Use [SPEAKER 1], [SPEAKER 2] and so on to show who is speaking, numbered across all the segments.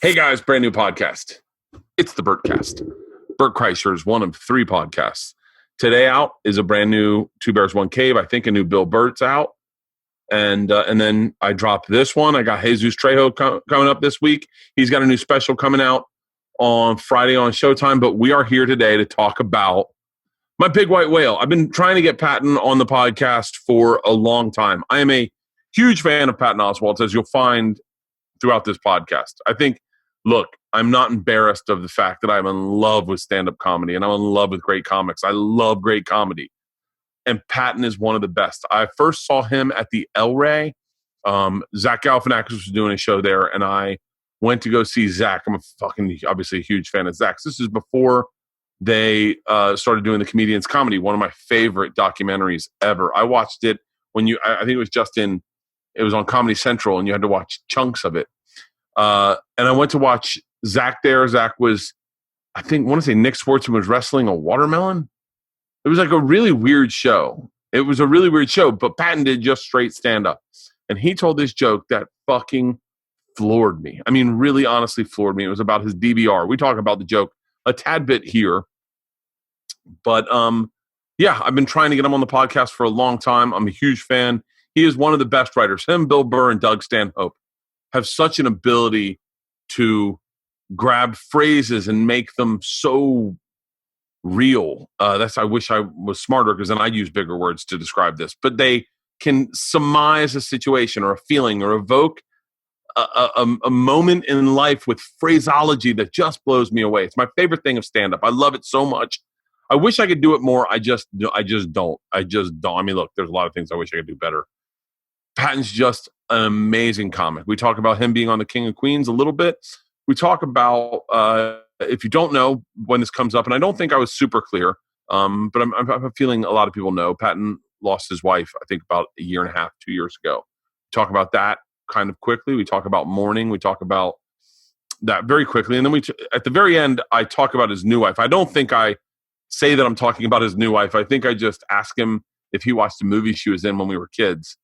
[SPEAKER 1] Hey guys, brand new podcast. It's the Bertcast. Bert Kreischer is one of 3 podcasts. Today out is a brand new Two Bears, One Cave. I think a new Bill Burt's out. And then I dropped this one. I got Jesus Trejo coming up this week. He's got a new special coming out on Friday on Showtime. But we are here today to talk about my big white whale. I've been trying to get Patton on the podcast for a long time. I am a huge fan of Patton Oswalt, as you'll find throughout this podcast. I think, look, I'm not embarrassed of the fact that I'm in love with stand-up comedy and I'm in love with great comics. I love great comedy. And Patton is one of the best. I first saw him at the El Rey. Zach Galifianakis was doing a show there, and I went to go see Zach. I'm obviously a huge fan of Zach's. This is before they started doing the Comedian's Comedy, one of my favorite documentaries ever. I watched it when I think it was on Comedy Central, and you had to watch chunks of it. And I went to watch Zach there. Zach was, I want to say Nick Swartzen was wrestling a watermelon. It was like a really weird show. But Patton did just straight stand-up. And he told this joke that fucking floored me. I mean, really honestly floored me. It was about his DVR. We talk about the joke a tad bit here. But, yeah, I've been trying to get him on the podcast for a long time. I'm a huge fan. He is one of the best writers. Him, Bill Burr, and Doug Stanhope have such an ability to grab phrases and make them so real. I wish I was smarter, because then I'd use bigger words to describe this. But they can surmise a situation or a feeling or evoke a moment in life with phraseology that just blows me away. It's my favorite thing of stand-up. I love it so much. I wish I could do it more. I just don't. I mean, look, there's a lot of things I wish I could do better. Patton's just an amazing comic. We talk about him being on the King of Queens a little bit. We talk about, if you don't know when this comes up, and I don't think I was super clear, but I'm feeling a lot of people know, Patton lost his wife, I think about 1.5 years, 2 years ago. We talk about that kind of quickly. We talk about mourning. We talk about that very quickly. And then at the very end, I talk about his new wife. I don't think I say that I'm talking about his new wife. I think I just ask him if he watched the movie she was in when we were kids.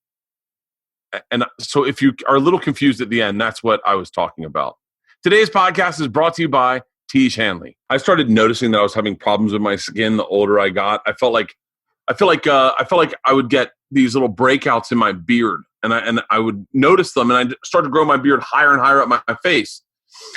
[SPEAKER 1] And so if you are a little confused at the end, that's what I was talking about. Today's podcast is brought to you by Tiege Hanley. I started noticing that I was having problems with my skin the older I got. I felt like I would get these little breakouts in my beard, and I would notice them, and I started to grow my beard higher and higher up my face.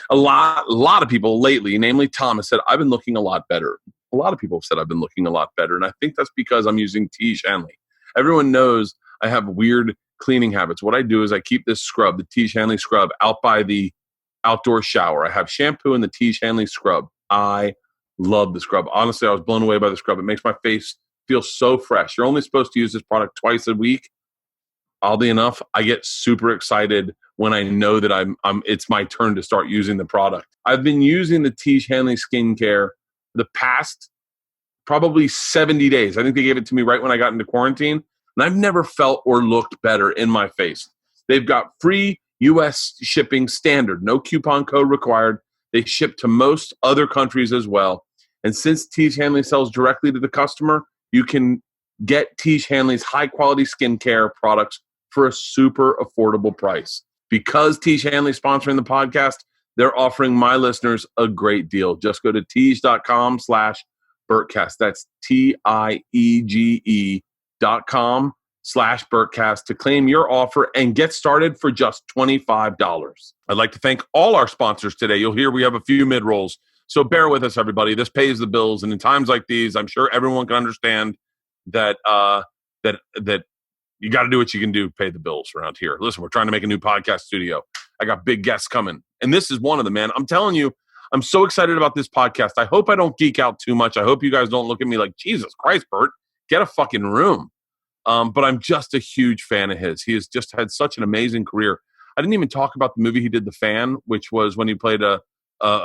[SPEAKER 1] A lot of people lately, namely Thomas, said I've been looking a lot better. A lot of people have said I've been looking a lot better, and I think that's because I'm using Tiege Hanley. Everyone knows I have weird cleaning habits. What I do is I keep this scrub, the Tiege Hanley scrub, out by the outdoor shower. I have shampoo in the Tiege Hanley scrub. I love the scrub. Honestly, I was blown away by the scrub. It makes my face feel so fresh. You're only supposed to use this product twice a week. Oddly enough, I get super excited when I know that it's my turn to start using the product. I've been using the Tiege Hanley skincare the past probably 70 days. I think they gave it to me right when I got into quarantine. And I've never felt or looked better in my face. They've got free U.S. shipping standard, no coupon code required. They ship to most other countries as well. And since Tiege Hanley sells directly to the customer, you can get Tiege Hanley's high-quality skincare products for a super affordable price. Because Tiege Hanley's sponsoring the podcast, they're offering my listeners a great deal. Just go to Tiege.com/Bertcast. That's TIEGE.com/Bertcast to claim your offer and get started for just $25. I'd like to thank all our sponsors today. You'll hear we have a few mid-rolls, so bear with us, everybody. This pays the bills, and in times like these, I'm sure everyone can understand that that you got to do what you can do, pay the bills around here. Listen, we're trying to make a new podcast studio. I got big guests coming, and this is one of them, man. I'm telling you, I'm so excited about this podcast. I hope I don't geek out too much. I hope you guys don't look at me like, Jesus Christ, Bert, get a fucking room. But I'm just a huge fan of his. He has just had such an amazing career. I didn't even talk about the movie he did, The Fan, which was when he played a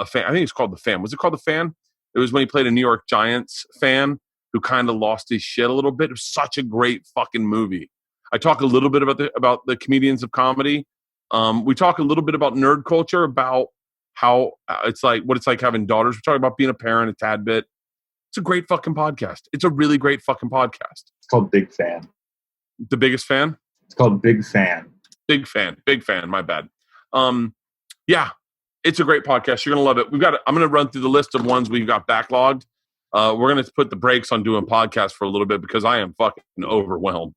[SPEAKER 1] fan. I think it's called The Fan. Was it called The Fan? It was when he played a New York Giants fan who kind of lost his shit a little bit. It was such a great fucking movie. I talk a little bit about the comedians of comedy. We talk a little bit about nerd culture, about how it's like, what it's like having daughters. We talk about being a parent a tad bit. It's a great fucking podcast. It's a really great fucking podcast.
[SPEAKER 2] It's called Big Fan.
[SPEAKER 1] The biggest fan?
[SPEAKER 2] It's called Big Fan.
[SPEAKER 1] Big fan. Big fan. My bad. Yeah. It's a great podcast. You're going to love it. I'm going to run through the list of ones we've got backlogged. We're going to put the brakes on doing podcasts for a little bit because I am fucking overwhelmed.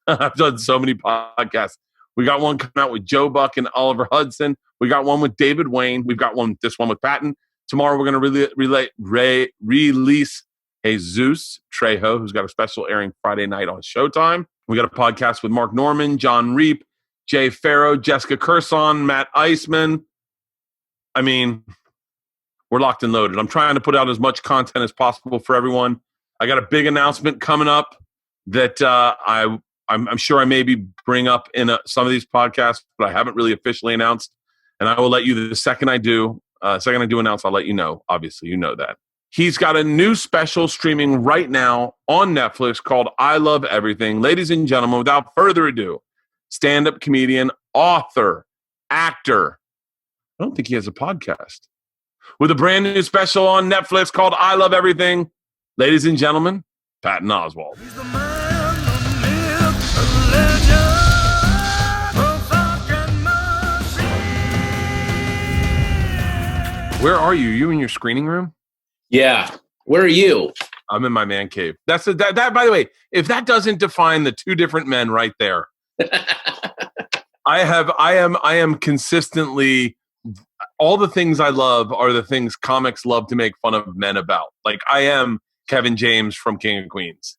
[SPEAKER 1] I've done so many podcasts. We got one coming out with Joe Buck and Oliver Hudson. We got one with David Wayne. We've got this one with Patton. Tomorrow we're going to release Jesus Trejo, who's got a special airing Friday night on Showtime. We got a podcast with Mark Norman, John Reap, Jay Farrow, Jessica Curson, Matt Eisman. I mean, we're locked and loaded. I'm trying to put out as much content as possible for everyone. I got a big announcement coming up that I'm sure I maybe bring up in some of these podcasts, but I haven't really officially announced. And I will let you the second I do announce, I'll let you know. Obviously, you know that. He's got a new special streaming right now on Netflix called I Love Everything. Ladies and gentlemen, without further ado, stand-up comedian, author, actor. I don't think he has a podcast. With a brand new special on Netflix called I Love Everything. Ladies and gentlemen, Patton Oswalt.
[SPEAKER 2] He's the man, the myth, the legend, the fucking machine.
[SPEAKER 1] Where are you? You in your screening room?
[SPEAKER 3] Yeah. Where are you?
[SPEAKER 1] I'm in my man cave. That by the way, if that doesn't define the two different men right there. I am consistently, all the things I love are the things comics love to make fun of men about. Like I am Kevin James from King of Queens.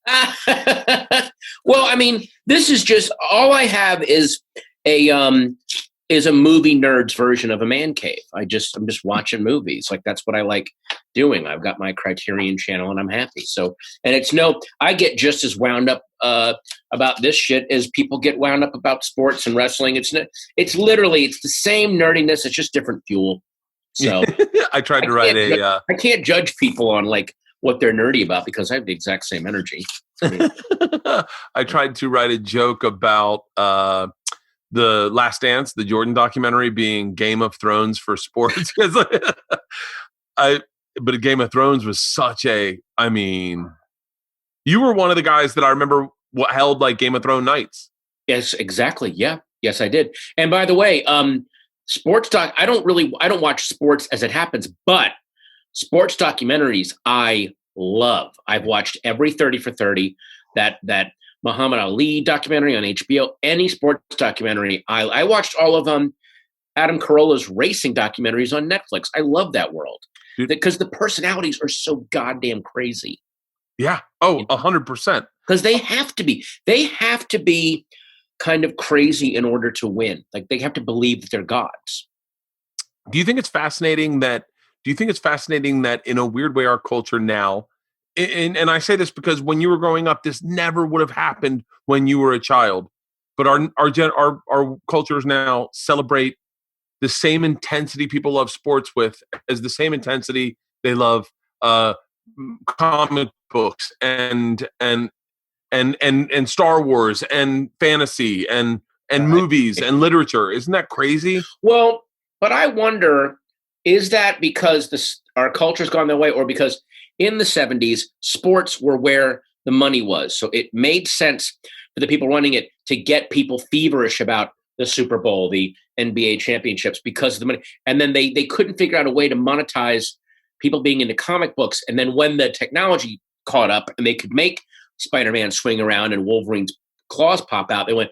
[SPEAKER 3] Well, I mean, this is just all I have is a movie nerd's version of a man cave. I'm just watching movies. Like that's what I like doing. I've got my Criterion channel and I'm happy. So, and I get just as wound up about this shit as people get wound up about sports and wrestling. It's the same nerdiness. It's just different fuel. So
[SPEAKER 1] I tried to write
[SPEAKER 3] I can't judge people on like what they're nerdy about because I have the exact same energy.
[SPEAKER 1] I tried to write a joke about the Last Dance, the Jordan documentary, being Game of Thrones for sports. But Game of Thrones was you were one of the guys that I remember held like Game of Thrones nights.
[SPEAKER 3] Yes, exactly. Yeah. Yes, I did. And by the way, sports doc, I don't watch sports as it happens, but sports documentaries I love. I've watched every 30 for 30, that Muhammad Ali documentary on HBO, any sports documentary. I watched all of Adam Carolla's racing documentaries on Netflix. I love that world because the personalities are so goddamn crazy.
[SPEAKER 1] Yeah. Oh, 100%.
[SPEAKER 3] Because they have to be. They have to be kind of crazy in order to win. Like they have to believe that they're gods.
[SPEAKER 1] Do you think it's fascinating that in a weird way our culture now, and I say this because when you were growing up, this never would have happened when you were a child, but our cultures now celebrate the same intensity people love sports with as the same intensity they love comic books and Star Wars and fantasy and movies and literature. Isn't that crazy?
[SPEAKER 3] Well, but I wonder, is that because our culture's gone that way, or because in the 70s, sports were where the money was. So it made sense for the people running it to get people feverish about the Super Bowl, the NBA championships, because of the money. And then they couldn't figure out a way to monetize people being into comic books. And then when the technology caught up and they could make Spider-Man swing around and Wolverine's claws pop out, they went,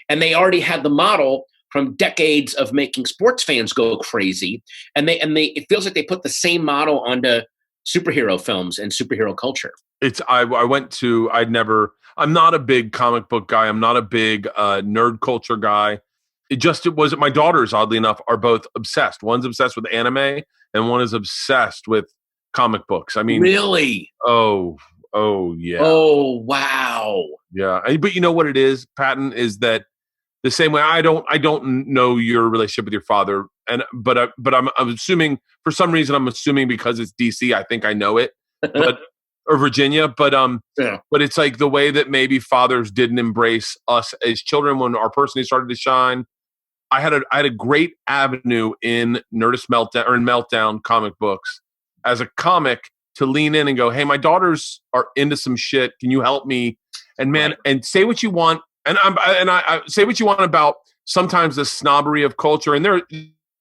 [SPEAKER 3] and they already had the model from decades of making sports fans go crazy. And it feels like they put the same model onto superhero films and superhero culture. I'm not a big comic book guy. I'm not a big nerd culture guy. My daughters, oddly enough, are both obsessed. One's obsessed with anime and one is obsessed with comic books. I mean, really?
[SPEAKER 1] Oh yeah.
[SPEAKER 3] Oh, wow.
[SPEAKER 1] Yeah. But you know what it is, Patton, is that the same way I don't know your relationship with your father, but I'm assuming for some reason because it's DC, I think I know it, or Virginia, but it's like the way that maybe fathers didn't embrace us as children when our personality started to shine. I had a great avenue in Nerdist Meltdown or in Meltdown comic books as a comic to lean in and go, hey, my daughters are into some shit. Can you help me? And man, right. And say what you want. And I say what you want about sometimes the snobbery of culture. And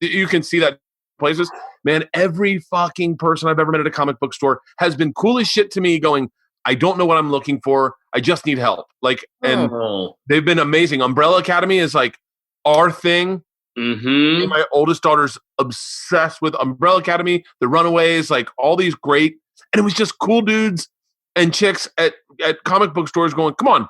[SPEAKER 1] you can see that places. Man, every fucking person I've ever met at a comic book store has been cool as shit to me going, I don't know what I'm looking for. I just need help. Like, and they've been amazing. Umbrella Academy is like our thing.
[SPEAKER 3] Mm-hmm.
[SPEAKER 1] My oldest daughter's obsessed with Umbrella Academy, The Runaways, like all these great, and it was just cool dudes and chicks at comic book stores going, come on,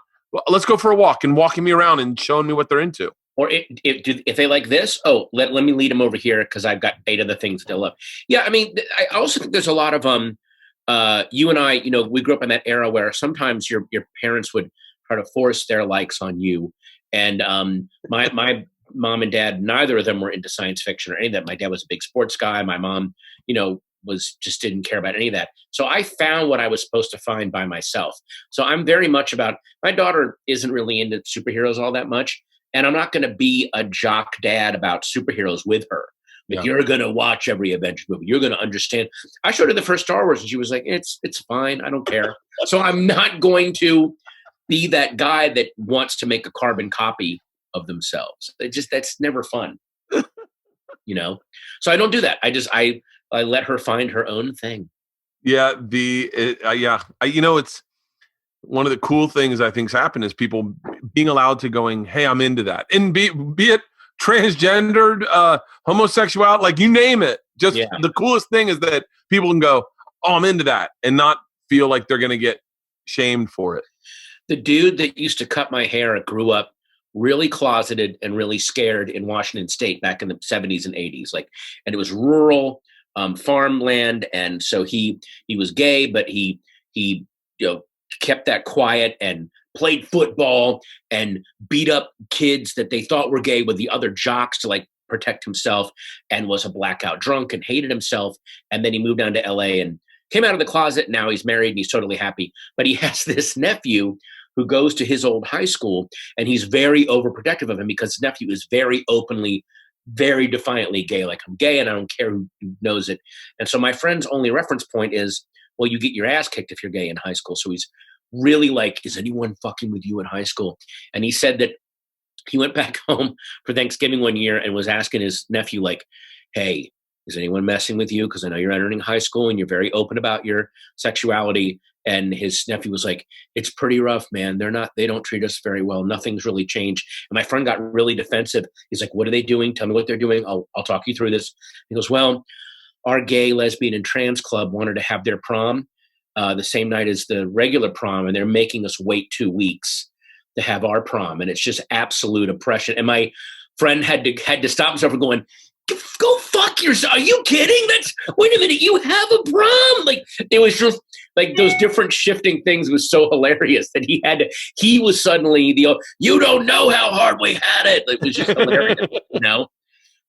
[SPEAKER 1] let's go for a walk, and walking me around and showing me what they're into.
[SPEAKER 3] Or if they like this, let me lead them over here because I've got 8 other things they love. Yeah, I mean, I also think there's a lot of you and I, we grew up in that era where sometimes your parents would try to force their likes on you, and my mom and dad, neither of them were into science fiction or any of that. My dad was a big sports guy. My mom, just didn't care about any of that. So I found what I was supposed to find by myself. So I'm very much about, my daughter isn't really into superheroes all that much. And I'm not going to be a jock dad about superheroes with her. Like, you're going to watch every Avengers movie. You're going to understand. I showed her the first Star Wars and she was like, it's fine. I don't care. So I'm not going to be that guy that wants to make a carbon copy of themselves. That's never fun. So I don't do that. I let her find her own thing.
[SPEAKER 1] Yeah. It's one of the cool things I think's happened is people being allowed to going, hey, I'm into that. And be it transgendered, homosexual, like you name it. Just the coolest thing is that people can go, oh, I'm into that, and not feel like they're going to get shamed for it.
[SPEAKER 3] The dude that used to cut my hair grew up really closeted and really scared in Washington State back in the 70s and 80s. And it was rural farmland. And so he was gay, but he kept that quiet and played football and beat up kids that they thought were gay with the other jocks to protect himself, and was a blackout drunk and hated himself. And then he moved down to LA and came out of the closet. Now he's married and he's totally happy. But he has this nephew who goes to his old high school, and he's very overprotective of him because his nephew is very openly, very defiantly gay. Like, I'm gay and I don't care who knows it. And so my friend's only reference point is, well, you get your ass kicked if you're gay in high school. So he's really like, is anyone fucking with you in high school? And he said that he went back home for Thanksgiving one year and was asking his nephew, like, hey, is anyone messing with you? Because I know you're entering high school and you're very open about your sexuality. And his nephew was like, it's pretty rough, man. They don't treat us very well. Nothing's really changed. And my friend got really defensive. He's like, what are they doing? Tell me what they're doing. I'll talk you through this. He goes, well, our gay, lesbian, and trans club wanted to have their prom the same night as the regular prom, and they're making us wait 2 weeks to have our prom. And it's just absolute oppression. And my friend had to stop himself from going, go fuck yourself. Are you kidding? Wait a minute, you have a prom. It was just those different shifting things was so hilarious that he was suddenly you don't know how hard we had it. It was just hilarious,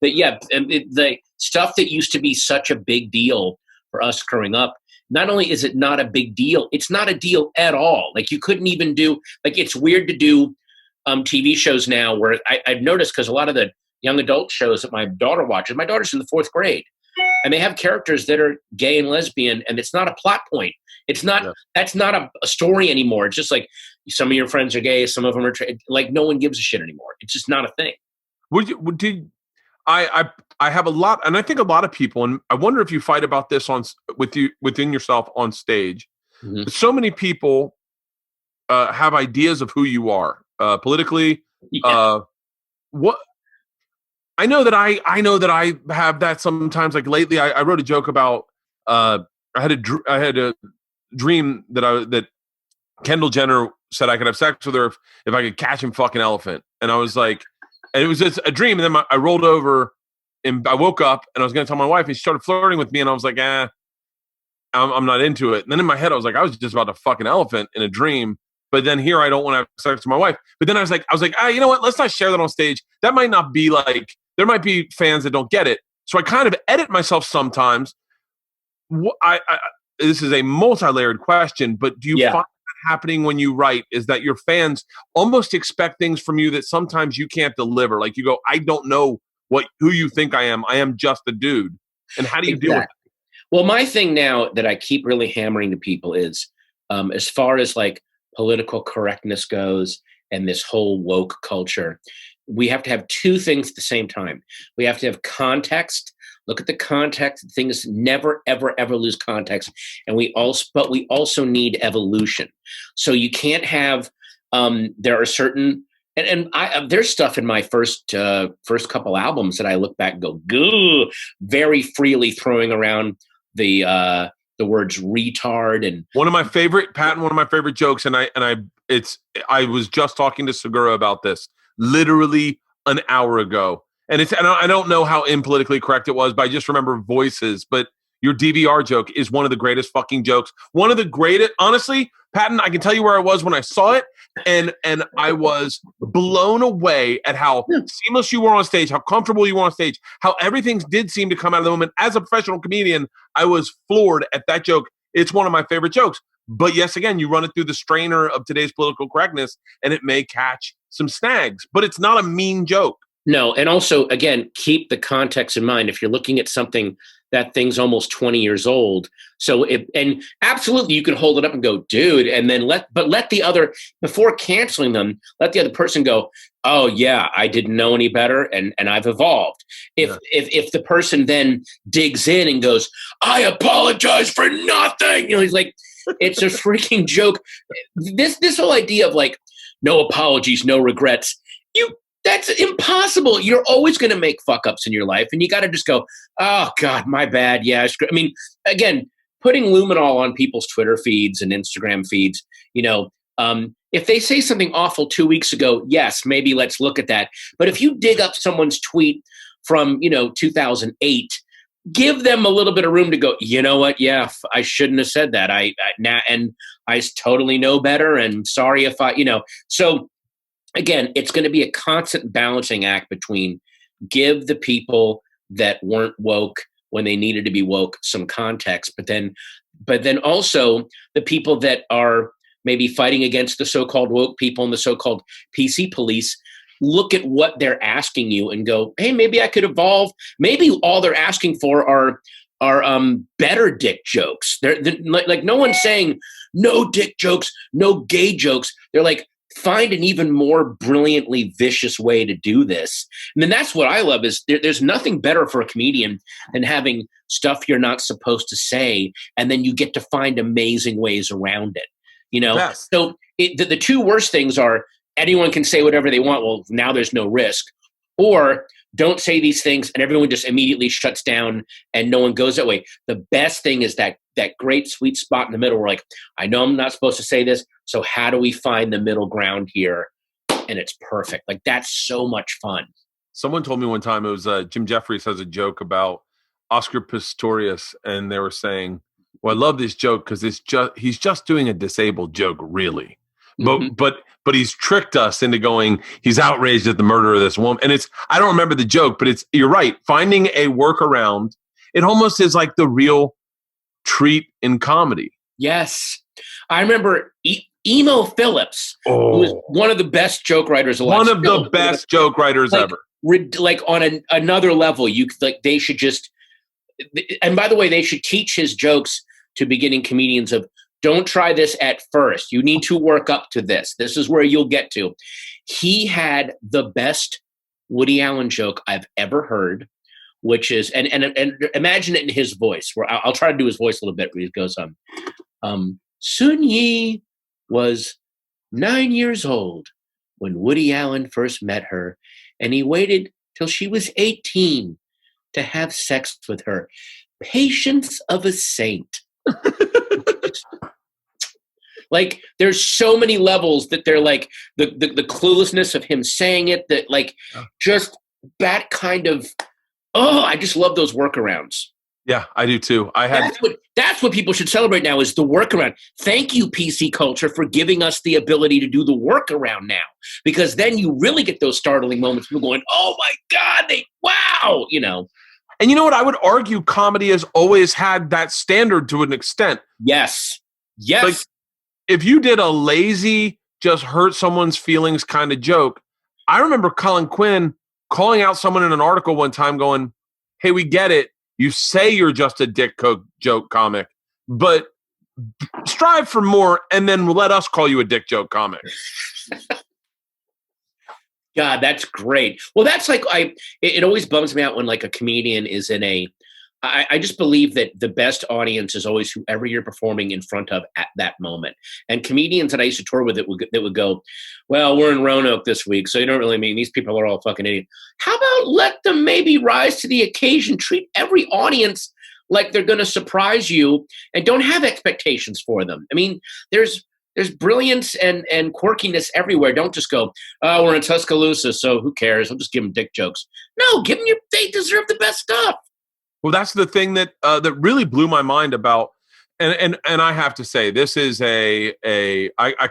[SPEAKER 3] But yeah, and the stuff that used to be such a big deal for us growing up, not only is it not a big deal, it's not a deal at all. You couldn't even do, it's weird to do TV shows now where I've noticed, because a lot of the young adult shows that my daughter watches, my daughter's in the 4th grade, and they have characters that are gay and lesbian, and it's not a plot point. It's not, that's not a story anymore. It's just some of your friends are gay, some of them are, no one gives a shit anymore. It's just not a thing.
[SPEAKER 1] I have a lot, and I think a lot of people, and I wonder if you fight about this within yourself on stage. Mm-hmm. So many people have ideas of who you are politically. Yeah. What I know that I have that sometimes. Lately, I wrote a joke about I had a dream that Kendall Jenner said I could have sex with her if I could catch and fuck an elephant, and I was like. And it was just a dream. And then I rolled over and I woke up and I was going to tell my wife, and she started flirting with me. And I was like, I'm not into it. And then in my head, I was like, I was just about to fuck an elephant in a dream. But then here, I don't want to have sex with my wife. But then I was like, you know what? Let's not share that on stage. That might not be there might be fans that don't get it. So I kind of edit myself sometimes. This is a multi-layered question, but do you find happening when you write is that your fans almost expect things from you that sometimes you can't deliver? You go, I don't know who you think I am just a dude. And how do you deal with it?
[SPEAKER 3] Well, my thing now that I keep really hammering to people is as far as political correctness goes and this whole woke culture, we have to have 2 things at the same time. We have to have context Look at the context. Things never, ever, ever lose context. And we also need evolution. So you can't have, there are certain, and there's stuff in my first couple albums that I look back and go, goo, very freely throwing around the words retard and
[SPEAKER 1] one of my favorite jokes. And I was just talking to Segura about this literally an hour ago. And I don't know how impolitically correct it was, but I just remember voices. But your DVR joke is one of the greatest fucking jokes. One of the greatest, honestly, Patton, I can tell you where I was when I saw it. And I was blown away at how seamless you were on stage, how comfortable you were on stage, how everything did seem to come out of the moment. As a professional comedian, I was floored at that joke. It's one of my favorite jokes. But yes, again, you run it through the strainer of today's political correctness, and it may catch some snags. But it's not a mean joke.
[SPEAKER 3] No, and also, again, keep the context in mind. If you're looking at something that thing's almost 20 years old, and absolutely you can hold it up and go, dude, and then let the other, before canceling them, let the other person go, oh yeah, I didn't know any better, and I've evolved. If the person then digs in and goes, I apologize for nothing, he's like, it's a freaking joke. This whole idea of like, no apologies, no regrets, that's impossible. You're always going to make fuck ups in your life, and you got to just go, oh God, my bad. Yeah. I mean, again, putting luminol on people's Twitter feeds and Instagram feeds, if they say something awful 2 weeks ago, yes, maybe let's look at that. But if you dig up someone's tweet from, 2008, give them a little bit of room to go, you know what? Yeah, I shouldn't have said that. I totally know better. And sorry if so again, it's going to be a constant balancing act between give the people that weren't woke when they needed to be woke some context, but then also the people that are maybe fighting against the so-called woke people and the so-called PC police, look at what they're asking you and go, hey, maybe I could evolve. Maybe all they're asking for are better dick jokes. They're like no one's saying no dick jokes, no gay jokes. They're like, find an even more brilliantly vicious way to do this. And then that's what I love is there's nothing better for a comedian than having stuff you're not supposed to say, and then you get to find amazing ways around it.
[SPEAKER 1] Yes.
[SPEAKER 3] So the two worst things are anyone can say whatever they want. Well, now there's no risk. Or don't say these things and everyone just immediately shuts down and no one goes that way. The best thing is that great sweet spot in the middle where like, I know I'm not supposed to say this, so how do we find the middle ground here? And it's perfect. Like that's so much fun.
[SPEAKER 1] Someone told me one time, it was Jim Jeffries has a joke about Oscar Pistorius, and they were saying, well, I love this joke because he's just doing a disabled joke, really.
[SPEAKER 3] Mm-hmm.
[SPEAKER 1] But he's tricked us into going, he's outraged at the murder of this woman. And I don't remember the joke, but you're right. Finding a workaround, it almost is like the real treat in comedy.
[SPEAKER 3] Yes. I remember Emo Phillips, who was one of the best joke writers alive.
[SPEAKER 1] One of the best joke writers ever.
[SPEAKER 3] Like on another level, they should just, and by the way, they should teach his jokes to beginning comedians of, don't try this at first. You need to work up to this. This is where you'll get to. He had the best Woody Allen joke I've ever heard, which is, and imagine it in his voice, where I'll try to do his voice a little bit, where he goes, Sun Yi was 9 years old when Woody Allen first met her, and he waited till she was 18 to have sex with her. Patience of a saint. Like there's so many levels that they're like the cluelessness of him saying it, that like just that kind of, I just love those workarounds.
[SPEAKER 1] Yeah, I do too.
[SPEAKER 3] That's what people should celebrate now is the workaround. Thank you, PC culture, for giving us the ability to do the workaround now, because then you really get those startling moments. People going, oh my God, wow.
[SPEAKER 1] And you know what? I would argue comedy has always had that standard to an extent.
[SPEAKER 3] Yes.
[SPEAKER 1] Like, if you did a lazy, just hurt someone's feelings kind of joke, I remember Colin Quinn calling out someone in an article one time going, hey, we get it. You say you're just a dick joke comic, but strive for more and then let us call you a dick joke comic.
[SPEAKER 3] God, that's great. Well, that's like, it always bums me out when like a comedian is in a I just believe that the best audience is always whoever you're performing in front of at that moment. And comedians that I used to tour with that would go, well, we're in Roanoke this week, so you don't really mean these people are all fucking idiots. How about let them maybe rise to the occasion, treat every audience like they're going to surprise you, and don't have expectations for them. I mean, there's brilliance and quirkiness everywhere. Don't just go, oh, we're in Tuscaloosa, so who cares? I'll just give them dick jokes. No, give them they deserve the best stuff.
[SPEAKER 1] Well, that's the thing that that really blew my mind about, and I have to say, this is I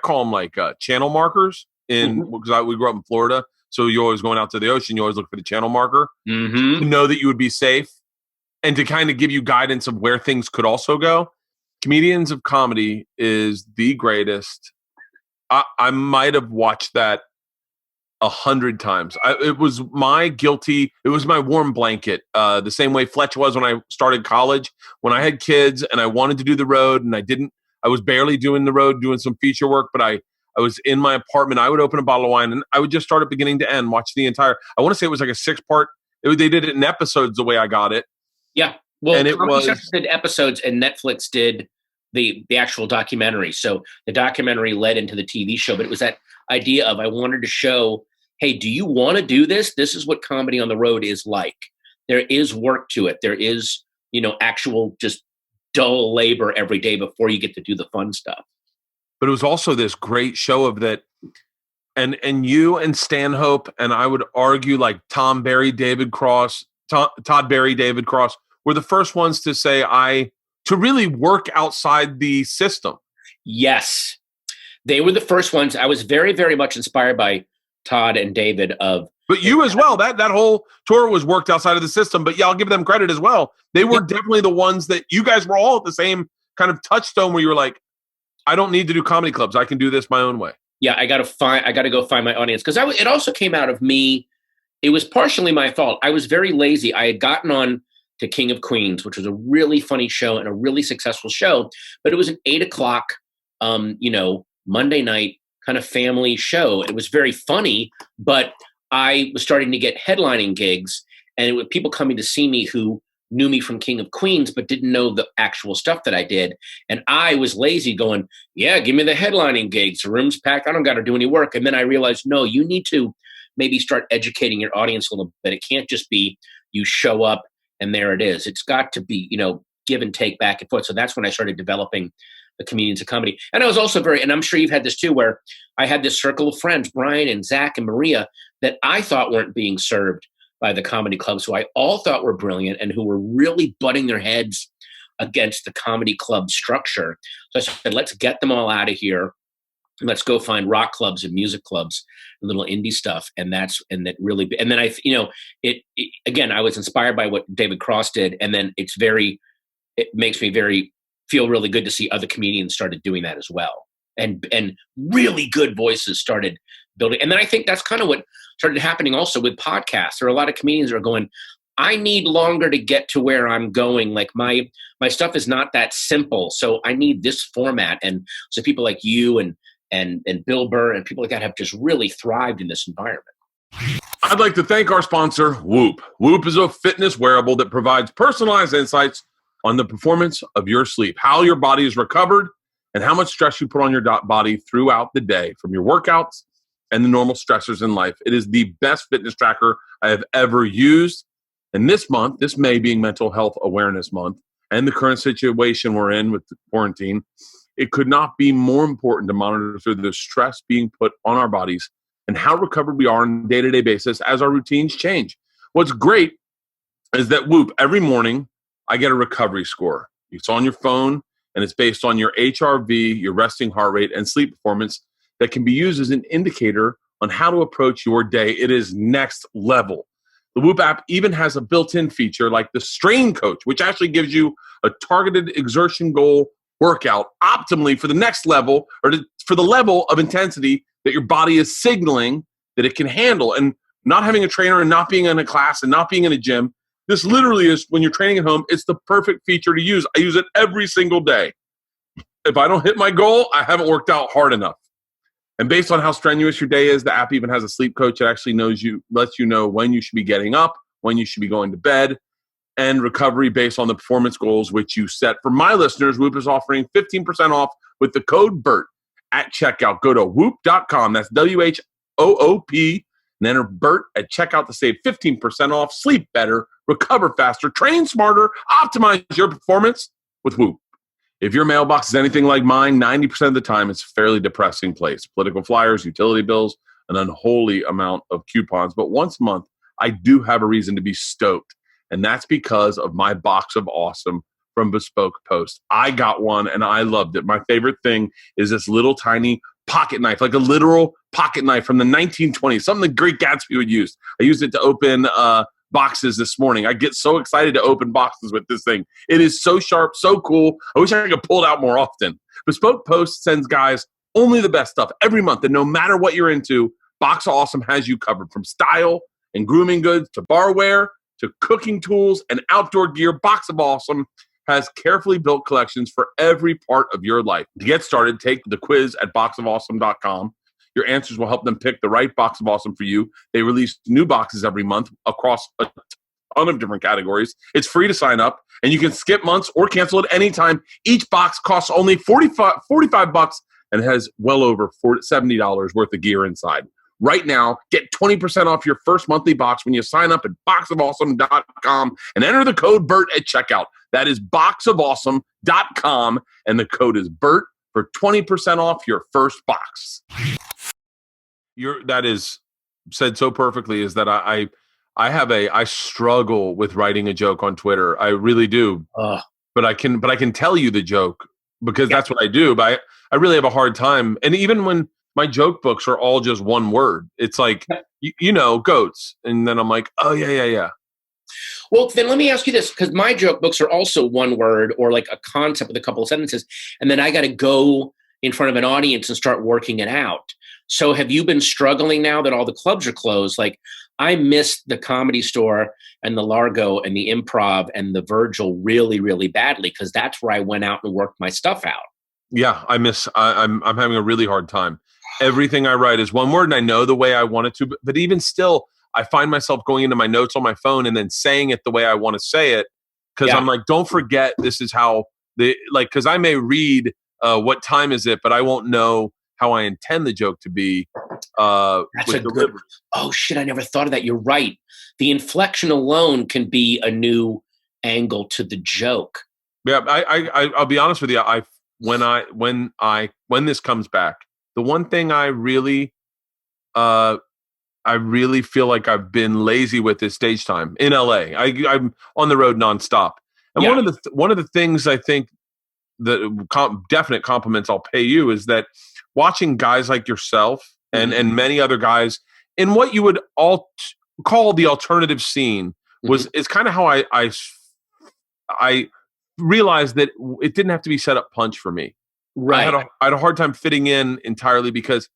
[SPEAKER 1] call them like channel markers because we grew up in Florida, so you're always going out to the ocean. You always look for the channel marker to know that you would be safe, and to kind of give you guidance of where things could also go. Comedians of Comedy is the greatest. I might have watched that 100 times. It was my warm blanket. The same way Fletch was when I started college, when I had kids and I wanted to do the road and I was barely doing the road, doing some feature work, but I was in my apartment. I would open a bottle of wine and I would just start at beginning to end, watch the entire, I want to say it was like a 6-part. They did it in episodes the way I got it.
[SPEAKER 3] Yeah. Well,
[SPEAKER 1] and
[SPEAKER 3] Comedy Central did episodes and Netflix did the actual documentary. So the documentary led into the TV show, but it was that idea of, I wanted to show, hey, do you want to do this? This is what comedy on the road is like. There is work to it. There is, actual just dull labor every day before you get to do the fun stuff.
[SPEAKER 1] But it was also this great show of that. And you and Stanhope, and I would argue like Todd Barry, David Cross, were the first ones to say to really work outside the system.
[SPEAKER 3] Yes. They were the first ones. I was very, very much inspired by Todd and David
[SPEAKER 1] But you as well. That whole tour was worked outside of the system. But yeah, I'll give them credit as well. They were definitely the ones that you guys were all at the same kind of touchstone where you were like, I don't need to do comedy clubs. I can do this my own way.
[SPEAKER 3] Yeah, I got to go find my audience. Because it also came out of me. It was partially my fault. I was very lazy. I had gotten on to King of Queens, which was a really funny show and a really successful show. But it was an 8:00, Monday night kind of family show. It was very funny, but I was starting to get headlining gigs, and it was people coming to see me who knew me from King of Queens, but didn't know the actual stuff that I did. And I was lazy going, yeah, give me the headlining gigs. The room's packed. I don't got to do any work. And then I realized, no, you need to maybe start educating your audience a little bit. It can't just be you show up and there it is. It's got to be, give and take back and forth. So that's when I started developing the Comedians of Comedy. And I was also and I'm sure you've had this too, where I had this circle of friends, Brian and Zach and Maria, that I thought weren't being served by the comedy clubs, who I all thought were brilliant and who were really butting their heads against the comedy club structure. So I said, let's get them all out of here. Let's go find rock clubs and music clubs and little indie stuff. And then again, I was inspired by what David Cross did. And then it makes me feel really good to see other comedians started doing that as well. And really good voices started building. And then I think that's kind of what started happening also with podcasts. There are a lot of comedians that are going, I need longer to get to where I'm going. Like my stuff is not that simple. So I need this format. And so people like you and Bill Burr and people like that have just really thrived in this environment.
[SPEAKER 1] I'd like to thank our sponsor, Whoop. Whoop is a fitness wearable that provides personalized insights on the performance of your sleep, how your body is recovered, and how much stress you put on your body throughout the day from your workouts and the normal stressors in life. It is the best fitness tracker I have ever used. And this month, this May being Mental Health Awareness Month, and the current situation we're in with the quarantine, it could not be more important to monitor through the stress being put on our bodies and how recovered we are on a day-to-day basis as our routines change. What's great is that Whoop, every morning, I get a recovery score. It's on your phone, and it's based on your HRV, your resting heart rate, and sleep performance that can be used as an indicator on how to approach your day. It is next level. The Whoop app even has a built-in feature like the Strain Coach, which actually gives you a targeted exertion goal workout optimally for the next level or for the level of intensity that your body is signaling that it can handle. And not having a trainer and not being in a class and not being in a gym, this literally is, when you're training at home, it's the perfect feature to use. I use it every single day. If I don't hit my goal, I haven't worked out hard enough. And based on how strenuous your day is, the app even has a sleep coach that actually lets you know when you should be getting up, when you should be going to bed. and recovery based on the performance goals which you set. For my listeners, Whoop is offering 15% off with the code BERT at checkout. Go to whoop.com. That's WHOOP. And enter BERT at checkout to save 15% off. Sleep better, recover faster, train smarter, optimize your performance with Whoop. If your mailbox is anything like mine, 90% of the time it's a fairly depressing place. Political flyers, utility bills, an unholy amount of coupons. But once a month, I do have a reason to be stoked. And that's because of my box of awesome from Bespoke Post. I got one and I loved it. My favorite thing is this little tiny pocket knife, like a literal pocket knife from the 1920s, something the Great Gatsby would use. I used it to open boxes this morning. I get so excited to open boxes with this thing. It is so sharp, so cool. I wish I could pull it out more often. Bespoke Post sends guys only the best stuff every month, and no matter what you're into, Box of Awesome has you covered. From style and grooming goods to barware to cooking tools and outdoor gear, Box of Awesome has carefully built collections for every part of your life. To get started, take the quiz at boxofawesome.com. Your answers will help them pick the right Box of Awesome for you. They release new boxes every month across a ton of different categories. It's free to sign up, and you can skip months or cancel at any time. Each box costs only $45 and has well over $70 worth of gear inside. Right now, get 20% off your first monthly box when you sign up at boxofawesome.com and enter the code BERT at checkout. That is boxofawesome.com, and the code is BERT for 20% off your first box. That is said so perfectly, is that I struggle with writing a joke on Twitter. I really do. But I can tell you the joke because that's what I do. But I really have a hard time. And even when my joke books are all just one word, it's like, goats. And then I'm like, oh, yeah.
[SPEAKER 3] Well, then let me ask you this, because my joke books are also one word or like a concept with a couple of sentences. And then I got to go in front of an audience and start working it out. So have you been struggling now that all the clubs are closed? Like, I miss the Comedy Store and the Largo and the Improv and the Virgil really, really badly, because that's where I went out and worked my stuff out.
[SPEAKER 1] Yeah, I'm having a really hard time. Everything I write is one word, and I know the way I want it to, but even still, I find myself going into my notes on my phone and then saying it the way I want to say it, because I'm like, don't forget this is how because I may read what time is it, but I won't know how I intend the joke to be.
[SPEAKER 3] That's a good. Oh shit! I never thought of that. You're right. The inflection alone can be a new angle to the joke.
[SPEAKER 1] Yeah, I'll be honest with you. When this comes back, the one thing I really feel like I've been lazy with is stage time in LA. I'm on the road nonstop, and one of the things I think the definite compliments I'll pay you is that watching guys like yourself and many other guys in what you would all call the alternative scene is kind of how I realized that it didn't have to be set up punch for me.
[SPEAKER 3] Right.
[SPEAKER 1] I had a hard time fitting in entirely because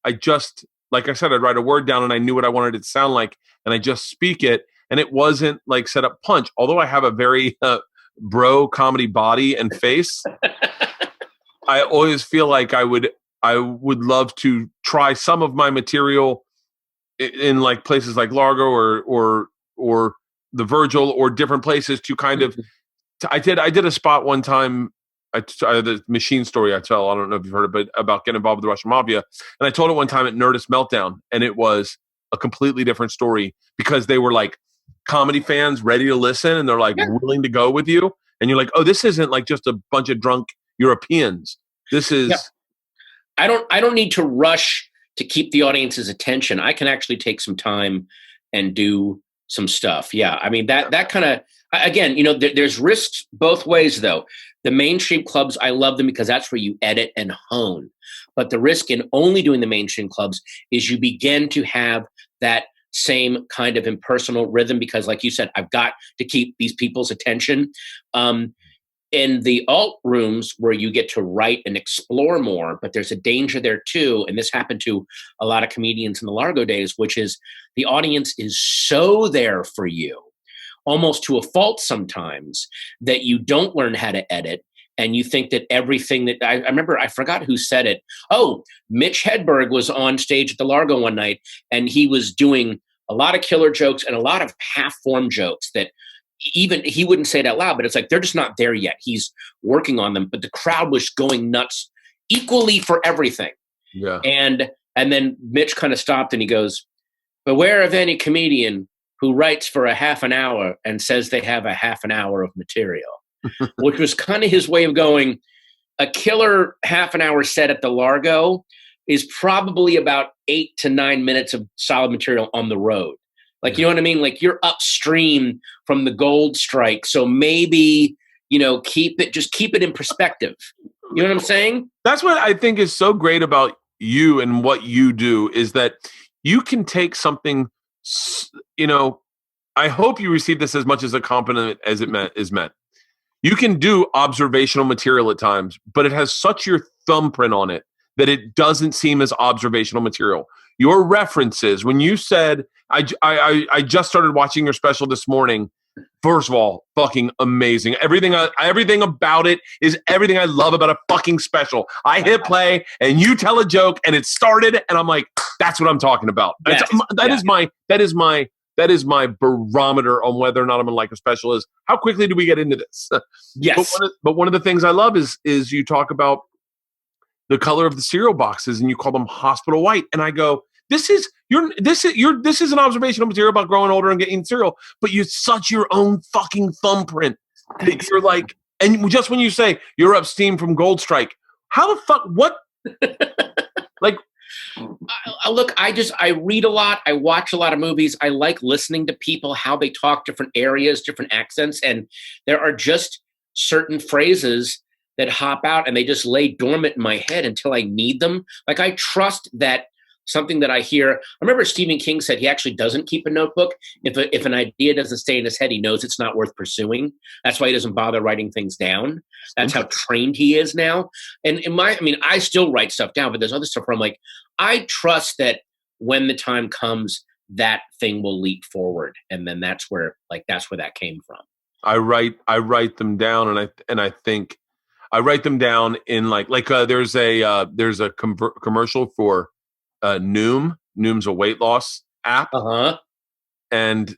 [SPEAKER 1] I just, like I said, I'd write a word down and I knew what I wanted it to sound like, and I just speak it, and it wasn't like set up punch. Although I have a very bro comedy body and face, I always feel like I would love to try some of my material in like places like Largo or the Virgil or different places to kind of. I did a spot one time. The machine story I tell. I don't know if you've heard of it, about getting involved with the Russian mafia, and I told it one time at Nerdist Meltdown, and it was a completely different story because they were like comedy fans ready to listen, and they're like willing to go with you, and you're like, oh, this isn't like just a bunch of drunk Europeans. This is. Yeah.
[SPEAKER 3] I don't need to rush to keep the audience's attention. I can actually take some time and do some stuff. Yeah, I mean that kind of. Again, there's risks both ways, though. The mainstream clubs, I love them because that's where you edit and hone. But the risk in only doing the mainstream clubs is you begin to have that same kind of impersonal rhythm because, like you said, I've got to keep these people's attention. In the alt rooms where you get to write and explore more, but there's a danger there too. And this happened to a lot of comedians in the Largo days, which is the audience is so there for you, almost to a fault sometimes, that you don't learn how to edit. And you think that everything that I remember, I forgot who said it. Oh, Mitch Hedberg was on stage at the Largo one night, and he was doing a lot of killer jokes and a lot of half-form jokes that even he wouldn't say it out loud, but it's like they're just not there yet. He's working on them, but the crowd was going nuts equally for everything.
[SPEAKER 1] Yeah.
[SPEAKER 3] And then Mitch kind of stopped and he goes, "Beware of any comedian who writes for a half an hour and says they have a half an hour of material," which was kind of his way of going, a killer half an hour set at the Largo is probably about 8 to 9 minutes of solid material on the road. Like, you know what I mean? Like, you're upstream from the gold strike. So maybe, keep it in perspective. You know what I'm saying?
[SPEAKER 1] That's what I think is so great about you and what you do is that you can take something, I hope you receive this as much as a compliment as it is meant. You can do observational material at times, but it has such your thumbprint on it that it doesn't seem as observational material. Your references, when you said, I just started watching your special this morning. First of all, fucking amazing. Everything about it is everything I love about a fucking special. I hit play and you tell a joke and it started and I'm like, that's what I'm talking about.
[SPEAKER 3] Yes.
[SPEAKER 1] That is my barometer on whether or not I'm gonna like a special is how quickly do we get into this?
[SPEAKER 3] Yes.
[SPEAKER 1] But one of the things I love is you talk about the color of the cereal boxes and you call them hospital white. And I go, this is an observational material about growing older and getting cereal, but you're such your own fucking thumbprint that you're like, and just when you say you're up steam from Gold Strike, how the fuck, what? Like,
[SPEAKER 3] look, I read a lot. I watch a lot of movies. I like listening to people, how they talk different areas, different accents. And there are just certain phrases that hop out and they just lay dormant in my head until I need them. Like, I trust that something that I hear. I remember Stephen King said he actually doesn't keep a notebook. If an idea doesn't stay in his head, he knows it's not worth pursuing. That's why he doesn't bother writing things down. That's how trained he is now. And I still write stuff down, but there's other stuff where I'm like, I trust that when the time comes, that thing will leap forward. And then that's where that came from.
[SPEAKER 1] I write them down and I think I write them down in there's a commercial for Noom. Noom's a weight loss app. And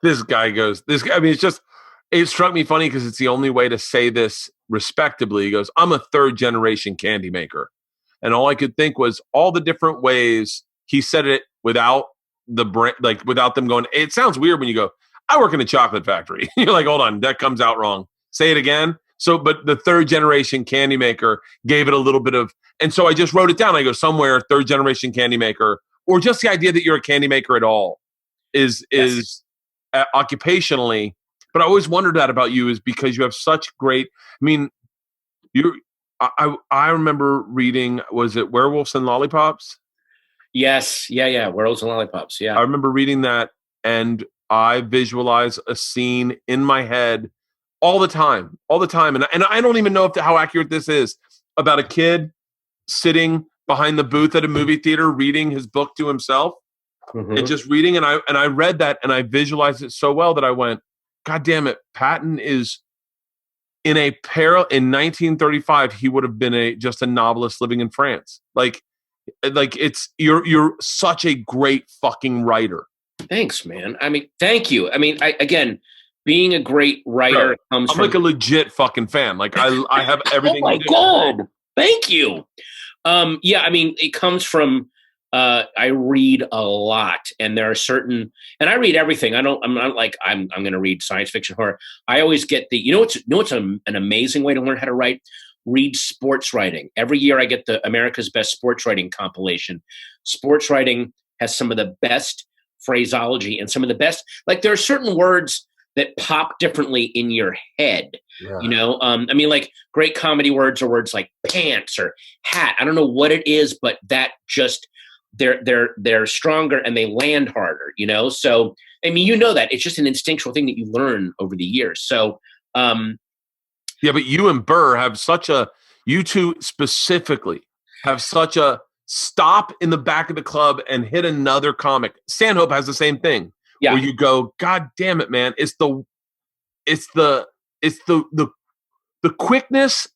[SPEAKER 1] this guy, it struck me funny because it's the only way to say this respectably. He goes, "I'm a third generation candy maker." And all I could think was all the different ways he said it without the brand, without them going, it sounds weird when you go, "I work in a chocolate factory." You're like, hold on, that comes out wrong. Say it again. So, but the third generation candy maker gave it a little bit of, and so I just wrote it down. I go somewhere, third generation candy maker, or just the idea that you're a candy maker at all is occupationally. But I always wondered that about you is because you have such great, I remember reading, was it Werewolves and Lollipops?
[SPEAKER 3] Yes. Yeah. Werewolves and Lollipops. Yeah.
[SPEAKER 1] I remember reading that and I visualize a scene in my head all the time. And I don't even know how accurate this is about a kid sitting behind the booth at a movie theater, reading his book to himself and just reading. And I read that and I visualized it so well that I went, God damn it. Patton is in 1935, he would have been just a novelist living in France. Like you're such a great fucking writer.
[SPEAKER 3] Thanks, man. Thank you. Again, being a great writer comes from...
[SPEAKER 1] I'm like a legit fucking fan. Like I have everything.
[SPEAKER 3] Oh my God. Thank you. It comes from, I read a lot and there are certain, and I read everything. I'm not like, I'm going to read science fiction, horror. I always get what's an amazing way to learn how to write? Read sports writing. Every year I get the America's Best Sports Writing compilation. Sports writing has some of the best phraseology and some of the best, there are certain words that pop differently in your head, great comedy words are words like pants or hat. I don't know what it is, but that just, they're stronger and they land harder, So, that it's just an instinctual thing that you learn over the years. So,
[SPEAKER 1] yeah, but you and Burr you two specifically have such a stop in the back of the club and hit another comic. Stanhope has the same thing. Yeah. Where you go, God damn it, man. It's the quickness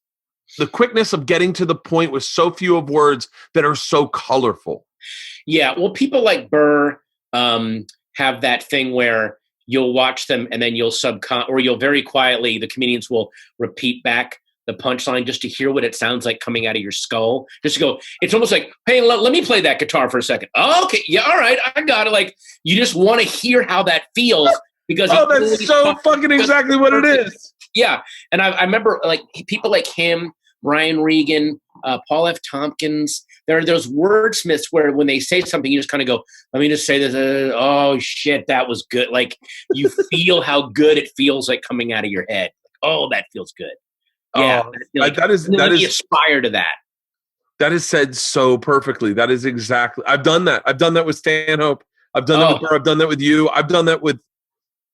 [SPEAKER 1] of getting to the point with so few of words that are so colorful.
[SPEAKER 3] Yeah. Well, people like Burr have that thing where you'll watch them and then you'll or you'll very quietly, the comedians will repeat back the punchline just to hear what it sounds like coming out of your skull. Just to go, it's almost like, hey, let me play that guitar for a second. Oh, okay, yeah, all right, I got it. Like, you just want to hear how that feels because
[SPEAKER 1] that's so fucking exactly what it is.
[SPEAKER 3] Yeah, and I remember like people like him, Brian Regan, Paul F. Tompkins. There are those wordsmiths where when they say something, you just kind of go, let me just say this. Oh shit, that was good. Like you feel how good it feels like coming out of your head. Oh, that feels good. Yeah, like,
[SPEAKER 1] that is
[SPEAKER 3] aspire to that.
[SPEAKER 1] That is said so perfectly. That is exactly. I've done that. I've done that with Stanhope. I've done that with Bert. I've done that with you. I've done that with.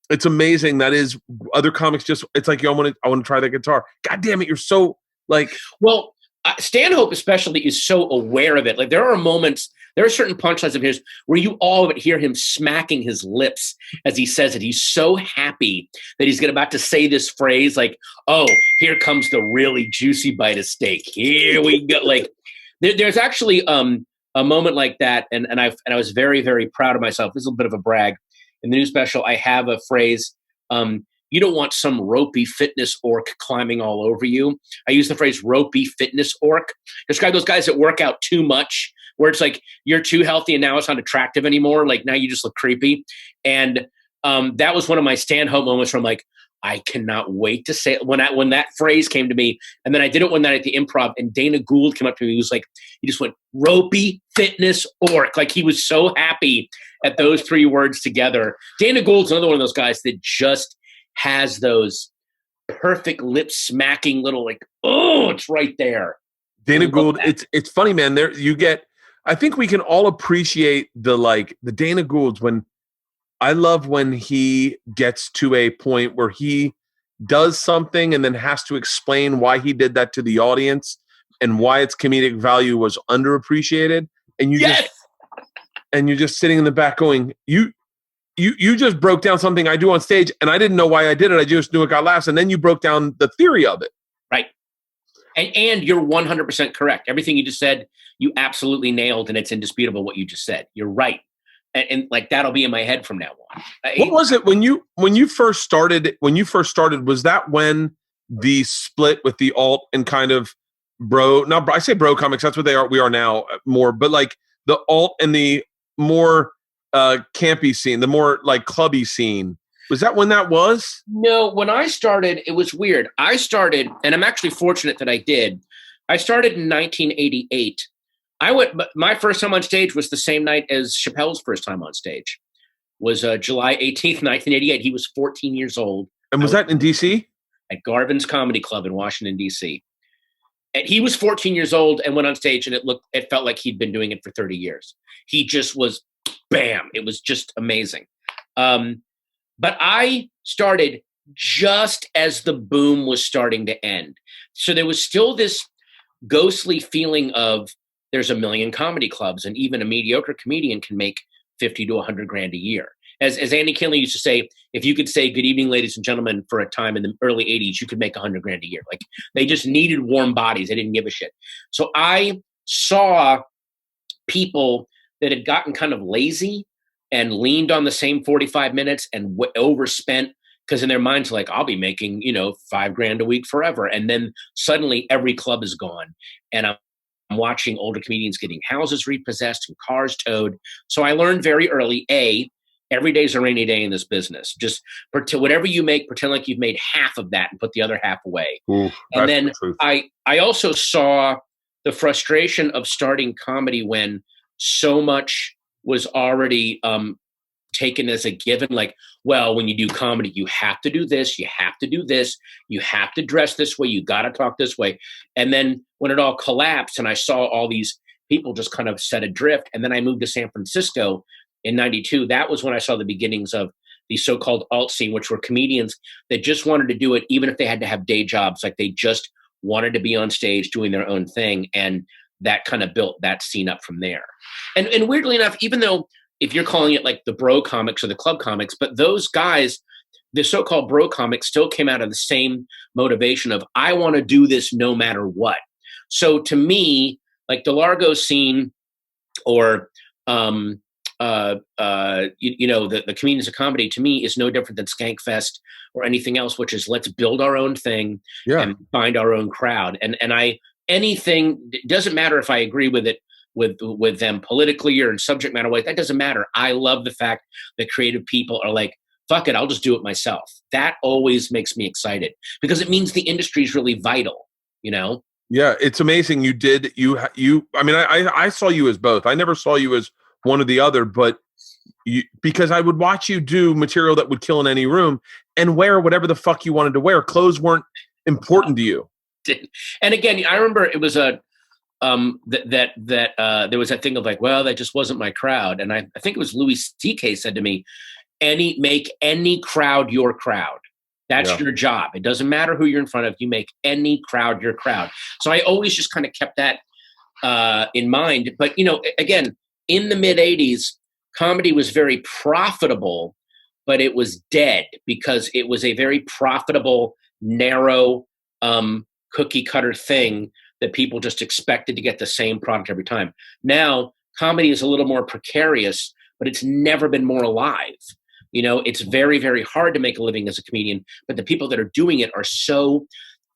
[SPEAKER 1] It's amazing. That is other comics. Just it's like I want to try that guitar. God damn it! You're so like.
[SPEAKER 3] Well, Stanhope especially is so aware of it. Like there are moments, there are certain punchlines of his where you all but hear him smacking his lips as he says it. He's so happy that he's about to say this phrase like, oh, here comes the really juicy bite of steak. Here we go. Like there's actually a moment like that. And I was very, very proud of myself. This is a bit of a brag. In the new special, I have a phrase, you don't want some ropey fitness orc climbing all over you. I use the phrase ropey fitness orc. Describe those guys that work out too much, where it's like you're too healthy and now it's not attractive anymore. Like now you just look creepy. And that was one of my Stanhope moments where I'm like, I cannot wait to say it. When that phrase came to me. And then I did it one night at the Improv and Dana Gould came up to me. He was like, he just went, ropey fitness orc. Like he was so happy at those three words together. Dana Gould's another one of those guys that just has those perfect lip smacking little like, oh, it's right there.
[SPEAKER 1] Dana Gould, it's funny, man. There you get. I think we can all appreciate the Dana Goulds when. I love when he gets to a point where he does something and then has to explain why he did that to the audience and why its comedic value was underappreciated. And you're just sitting in the back going, you just broke down something I do on stage and I didn't know why I did it. I just knew it got laughs. And then you broke down the theory of it.
[SPEAKER 3] Right. And you're 100% correct. Everything you just said, you absolutely nailed, and it's indisputable what you just said. You're right. And like that'll be in my head from now on.
[SPEAKER 1] What was it when you first started? When you first started, was that when the split with the alt and kind of bro? Now I say bro comics. That's what they are. We are now more, but like the alt and the more campy scene, the more like clubby scene. Was that when that was?
[SPEAKER 3] No, when I started, it was weird. I started, and I'm actually fortunate that I did. I started in 1988. My first time on stage was the same night as Chappelle's first time on stage. Was July 18th, 1988. He was 14 years old.
[SPEAKER 1] And was that in D.C.?
[SPEAKER 3] At Garvin's Comedy Club in Washington, D.C. And he was 14 years old and went on stage, and it felt like he'd been doing it for 30 years. He just was, bam. It was just amazing. But I started just as the boom was starting to end. So there was still this ghostly feeling of, there's a million comedy clubs, and even a mediocre comedian can make 50 to 100 grand a year. As Andy Kinley used to say, if you could say, good evening, ladies and gentlemen, for a time in the early 80s, you could make 100 grand a year. Like they just needed warm bodies. They didn't give a shit. So I saw people that had gotten kind of lazy and leaned on the same 45 minutes and overspent, because in their minds, like, I'll be making, $5 grand a week forever. And then suddenly every club is gone. And I'm watching older comedians getting houses repossessed and cars towed. So I learned very early, every day's a rainy day in this business. Just whatever you make, pretend like you've made half of that and put the other half away.
[SPEAKER 1] Ooh,
[SPEAKER 3] and then I also saw the frustration of starting comedy when so much was already taken as a given. Like, well, when you do comedy, you have to do this, you have to do this, you have to dress this way, you got to talk this way. And then when it all collapsed and I saw all these people just kind of set adrift, and then I moved to San Francisco in 92, that was when I saw the beginnings of the so-called alt scene, which were comedians that just wanted to do it even if they had to have day jobs. Like they just wanted to be on stage doing their own thing. And that kind of built that scene up from there. And weirdly enough, even though if you're calling it like the bro comics or the club comics, but those guys, the so-called bro comics, still came out of the same motivation of, I want to do this no matter what. So to me, like the Largo scene or the Comedians of Comedy to me is no different than Skankfest or anything else, which is let's build our own thing and find our own crowd. And anything, it doesn't matter if I agree with it, with them politically or in subject matter wise, that doesn't matter. I love the fact that creative people are like, fuck it, I'll just do it myself. That always makes me excited because it means the industry is really vital,
[SPEAKER 1] Yeah, it's amazing. I saw you as both. I never saw you as one or the other, but because I would watch you do material that would kill in any room and wear whatever the fuck you wanted to wear. Clothes weren't important to you.
[SPEAKER 3] And again, I remember it was there was that thing of like, well, that just wasn't my crowd. And I think it was Louis C.K. said to me, make any crowd your crowd. That's your job. It doesn't matter who you're in front of. You make any crowd your crowd. So I always just kind of kept that in mind. But, again, in the mid 80s, comedy was very profitable, but it was dead because it was a very profitable, narrow, cookie cutter thing that people just expected to get the same product every time. Now, comedy is a little more precarious, but it's never been more alive. It's very, very hard to make a living as a comedian, but the people that are doing it are so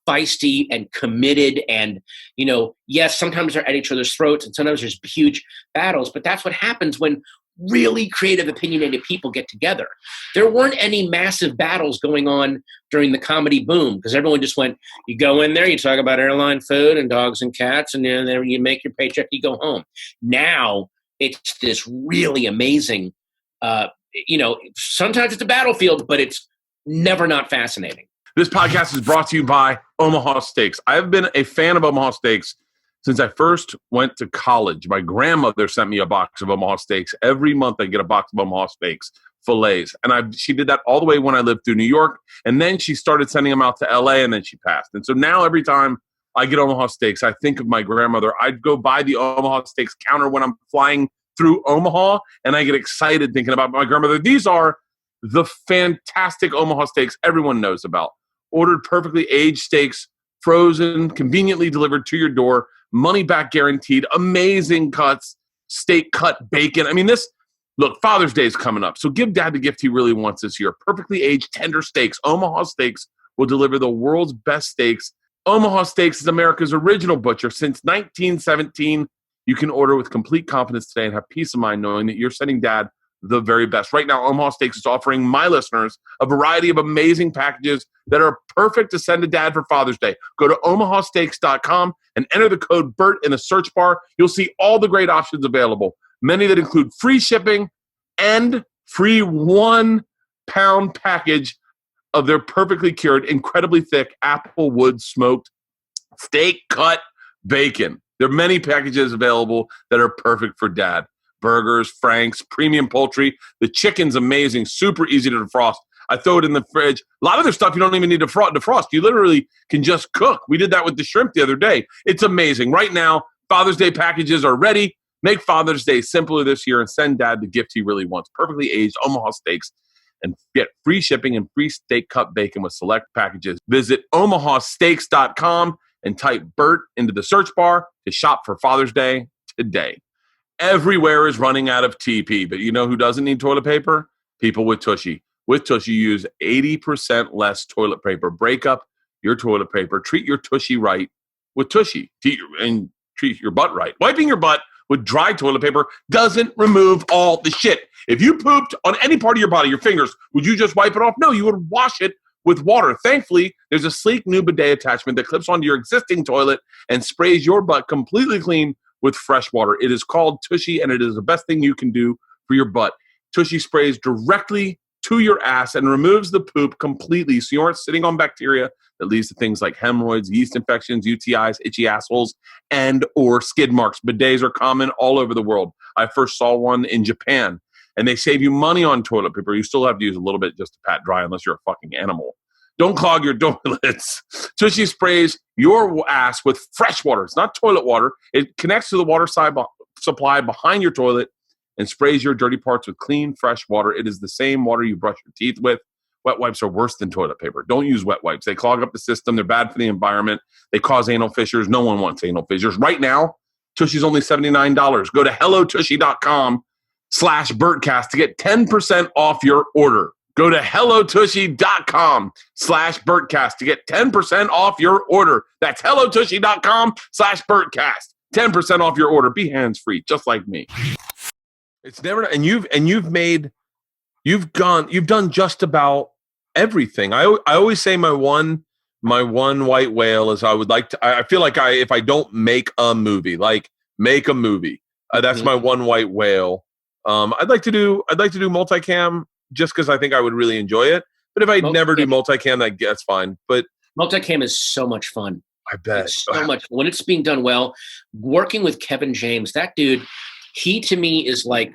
[SPEAKER 3] feisty and committed. And, yes, sometimes they're at each other's throats and sometimes there's huge battles, but that's what happens when really creative, opinionated people get together. There weren't any massive battles going on during the comedy boom because everyone just went, you go in there, you talk about airline food and dogs and cats, and then you make your paycheck, you go home. Now it's this really amazing, sometimes it's a battlefield, but it's never not fascinating.
[SPEAKER 1] This podcast is brought to you by Omaha Steaks. I've been a fan of Omaha Steaks since I first went to college. My grandmother sent me a box of Omaha Steaks. Every month I get a box of Omaha Steaks fillets. And she did that all the way when I lived through New York. And then she started sending them out to LA and then she passed. And so now every time I get Omaha Steaks, I think of my grandmother. I'd go by the Omaha Steaks counter when I'm flying through Omaha and I get excited thinking about my grandmother. These are the fantastic Omaha Steaks everyone knows about. Ordered perfectly aged steaks, frozen, conveniently delivered to your door, money back guaranteed, amazing cuts, steak cut bacon. Look, Father's Day is coming up, so give Dad the gift he really wants this year. Perfectly aged, tender steaks. Omaha Steaks will deliver the world's best steaks. Omaha Steaks is America's original butcher. Since 1917, you can order with complete confidence today and have peace of mind knowing that you're sending Dad the very best. Right now, Omaha Steaks is offering my listeners a variety of amazing packages that are perfect to send to Dad for Father's Day. Go to omahasteaks.com and enter the code BERT in the search bar. You'll see all the great options available, many that include free shipping and free 1 pound package of their perfectly cured, incredibly thick applewood smoked steak cut bacon. There are many packages available that are perfect for Dad. Burgers, franks, premium poultry. The chicken's amazing, super easy to defrost. I throw it in the fridge. A lot of their stuff you don't even need to defrost. You literally can just cook. We did that with the shrimp the other day. It's amazing. Right now, Father's Day packages are ready. Make Father's Day simpler this year and send Dad the gift he really wants. Perfectly aged Omaha Steaks and get free shipping and free steak cut bacon with select packages. Visit omahasteaks.com and type BERT into the search bar to shop for Father's Day today. Everywhere is running out of TP, but you know who doesn't need toilet paper? People with Tushy. With Tushy, you use 80% less toilet paper. Break up your toilet paper. Treat your Tushy right with Tushy. And treat your butt right. Wiping your butt with dry toilet paper doesn't remove all the shit. If you pooped on any part of your body, your fingers, would you just wipe it off? No, you would wash it with water. Thankfully, there's a sleek new bidet attachment that clips onto your existing toilet and sprays your butt completely clean with fresh water. It is called Tushy, and it is the best thing you can do for your butt. Tushy sprays directly to your ass and removes the poop completely so you aren't sitting on bacteria that leads to things like hemorrhoids, yeast infections, UTIs, itchy assholes, and or skid marks. Bidets are common all over the world. I first saw one in Japan, and they save you money on toilet paper. You still have to use a little bit just to pat dry unless you're a fucking animal. Don't clog your toilets. Tushy sprays your ass with fresh water. It's not toilet water. It connects to the water supply behind your toilet and sprays your dirty parts with clean, fresh water. It is the same water you brush your teeth with. Wet wipes are worse than toilet paper. Don't use wet wipes. They clog up the system. They're bad for the environment. They cause anal fissures. No one wants anal fissures. Right now, Tushy's only $79. Go to hellotushy.com HelloTushy.com/Bertcast to get 10% off your order. Go to HelloTushy.com/Bertcast to get 10% off your order. That's HelloTushy.com/Bertcast. 10% off your order. Be hands-free, just like me. It's never, and you've done just about everything. I always say my one white whale is I feel like if I don't make a movie, make a movie, that's my one white whale. I'd like to do multicam just because I think I would really enjoy it. But if I never do multicam, that's fine. But
[SPEAKER 3] multicam is so much fun.
[SPEAKER 1] I bet
[SPEAKER 3] it's so much when it's being done well. Working with Kevin James, that dude, he to me is like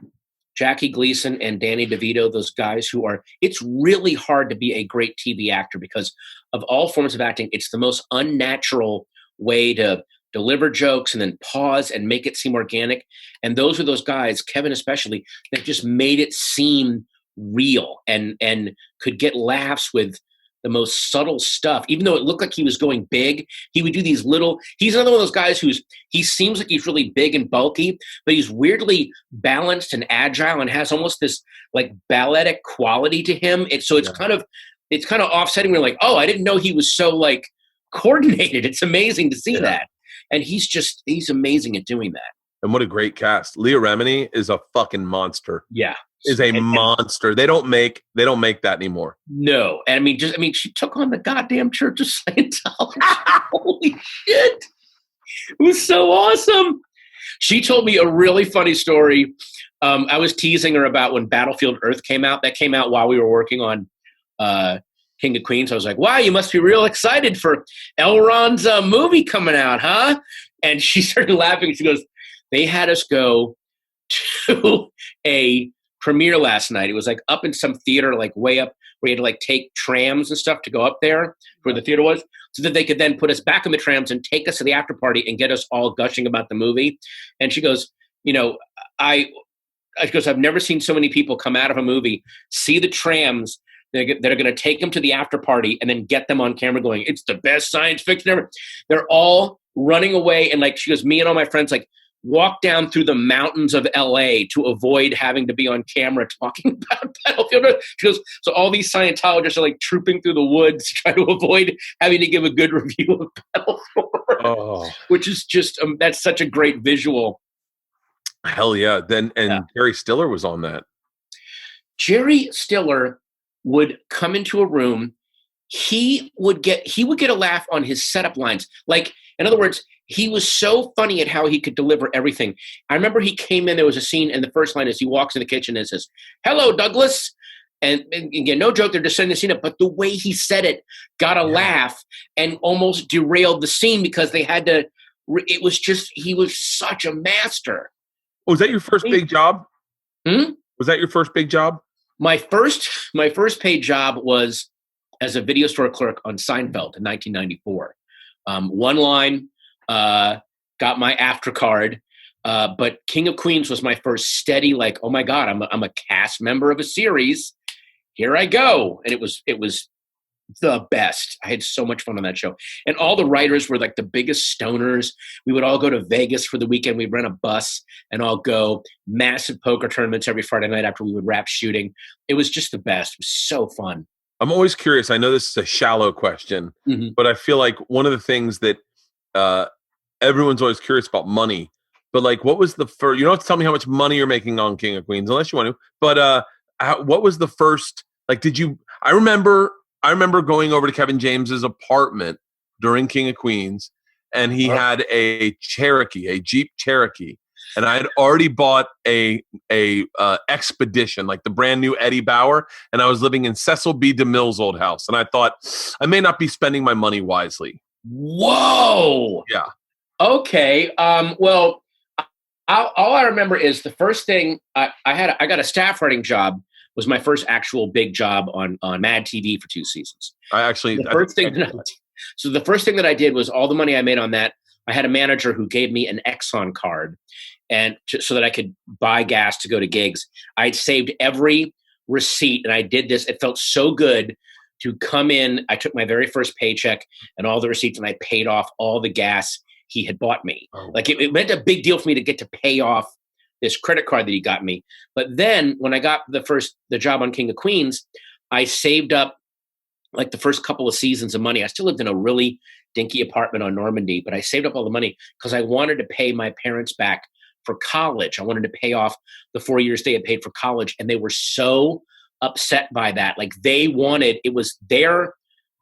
[SPEAKER 3] Jackie Gleason and Danny DeVito, those guys who are. It's really hard to be a great TV actor because of all forms of acting. It's the most unnatural way to deliver jokes and then pause and make it seem organic. And those are those guys, Kevin especially, that just made it seem real and could get laughs with the most subtle stuff. Even though it looked like he was going big, he would do these little. He's another one of those guys he seems like he's really big and bulky, but he's weirdly balanced and agile and has almost this like balletic quality to him. It's kind of offsetting. We're like, oh, I didn't know he was so like coordinated. It's amazing to see that. And he's amazing at doing that. And
[SPEAKER 1] what a great cast. Leah Remini is a fucking monster.
[SPEAKER 3] Yeah.
[SPEAKER 1] Is a monster. They don't make that anymore.
[SPEAKER 3] No. And she took on the goddamn Church of Scientology. Holy shit. It was so awesome. She told me a really funny story. I was teasing her about when Battlefield Earth came out. That came out while we were working on King of Queens. I was like, wow, you must be real excited for Elron's movie coming out, huh? And she started laughing. She goes, they had us go to a premiere last night. It was like up in some theater, like way up where you had to like take trams and stuff to go up there where the theater was so that they could then put us back in the trams and take us to the after party and get us all gushing about the movie. And she goes, I've never seen so many people come out of a movie, see the trams that are going to take them to the after party and then get them on camera going, it's the best science fiction ever. They're all running away. And like, she goes, me and all my friends, like, walk down through the mountains of LA to avoid having to be on camera talking about Battlefield Earth. She goes, so all these Scientologists are like trooping through the woods trying to avoid having to give a good review of Battlefield Earth, which is just, that's such a great visual.
[SPEAKER 1] Hell yeah. Jerry Stiller was on that.
[SPEAKER 3] Jerry Stiller would come into a room. He would get a laugh on his setup lines. Like, in other words, he was so funny at how he could deliver everything. I remember he came in, there was a scene, and the first line is he walks in the kitchen and says, hello, Douglas. And again, no joke, they're just setting the scene up. But the way he said it got a laugh and almost derailed the scene because they had to, it was just, he was such a master.
[SPEAKER 1] Oh, was that your first big job? Was that your first big job?
[SPEAKER 3] My first paid job was as a video store clerk on Seinfeld in 1994. One line, got my after card, but King of Queens was my first steady, like, oh my God, I'm a cast member of a series. Here I go. And it was the best. I had so much fun on that show. And all the writers were like the biggest stoners. We would all go to Vegas for the weekend. We'd rent a bus and all go massive poker tournaments every Friday night after we would wrap shooting. It was just the best. It was so fun.
[SPEAKER 1] I'm always curious. I know this is a shallow question, but I feel like one of the things that everyone's always curious about money. But like, what was the first? You don't have to tell me how much money you're making on King of Queens, unless you want to. But what was the first? Like, did you? I remember going over to Kevin James's apartment during King of Queens, and he had a Jeep Cherokee, and I had already bought a Expedition, like the brand new Eddie Bauer, and I was living in Cecil B. DeMille's old house, and I thought I may not be spending my money wisely.
[SPEAKER 3] Whoa. Yeah. Okay. Well, all I remember is the first thing I got a staff writing job. Was my first actual big job on Mad TV for 2 seasons. The first thing that I did was all the money I made on that. I had a manager who gave me an Exxon card, and so that I could buy gas to go to gigs. I'd saved every receipt, and I did this. It felt so good to come in. I took my very first paycheck and all the receipts, and I paid off all the gas he had bought me. Like it meant a big deal for me to get to pay off this credit card that he got me. But then when I got the job on King of Queens, I saved up like the first couple of seasons of money. I still lived in a really dinky apartment on Normandy, but I saved up all the money because I wanted to pay my parents back for college. I wanted to pay off the 4 years they had paid for college. And they were so upset by that. Like it was their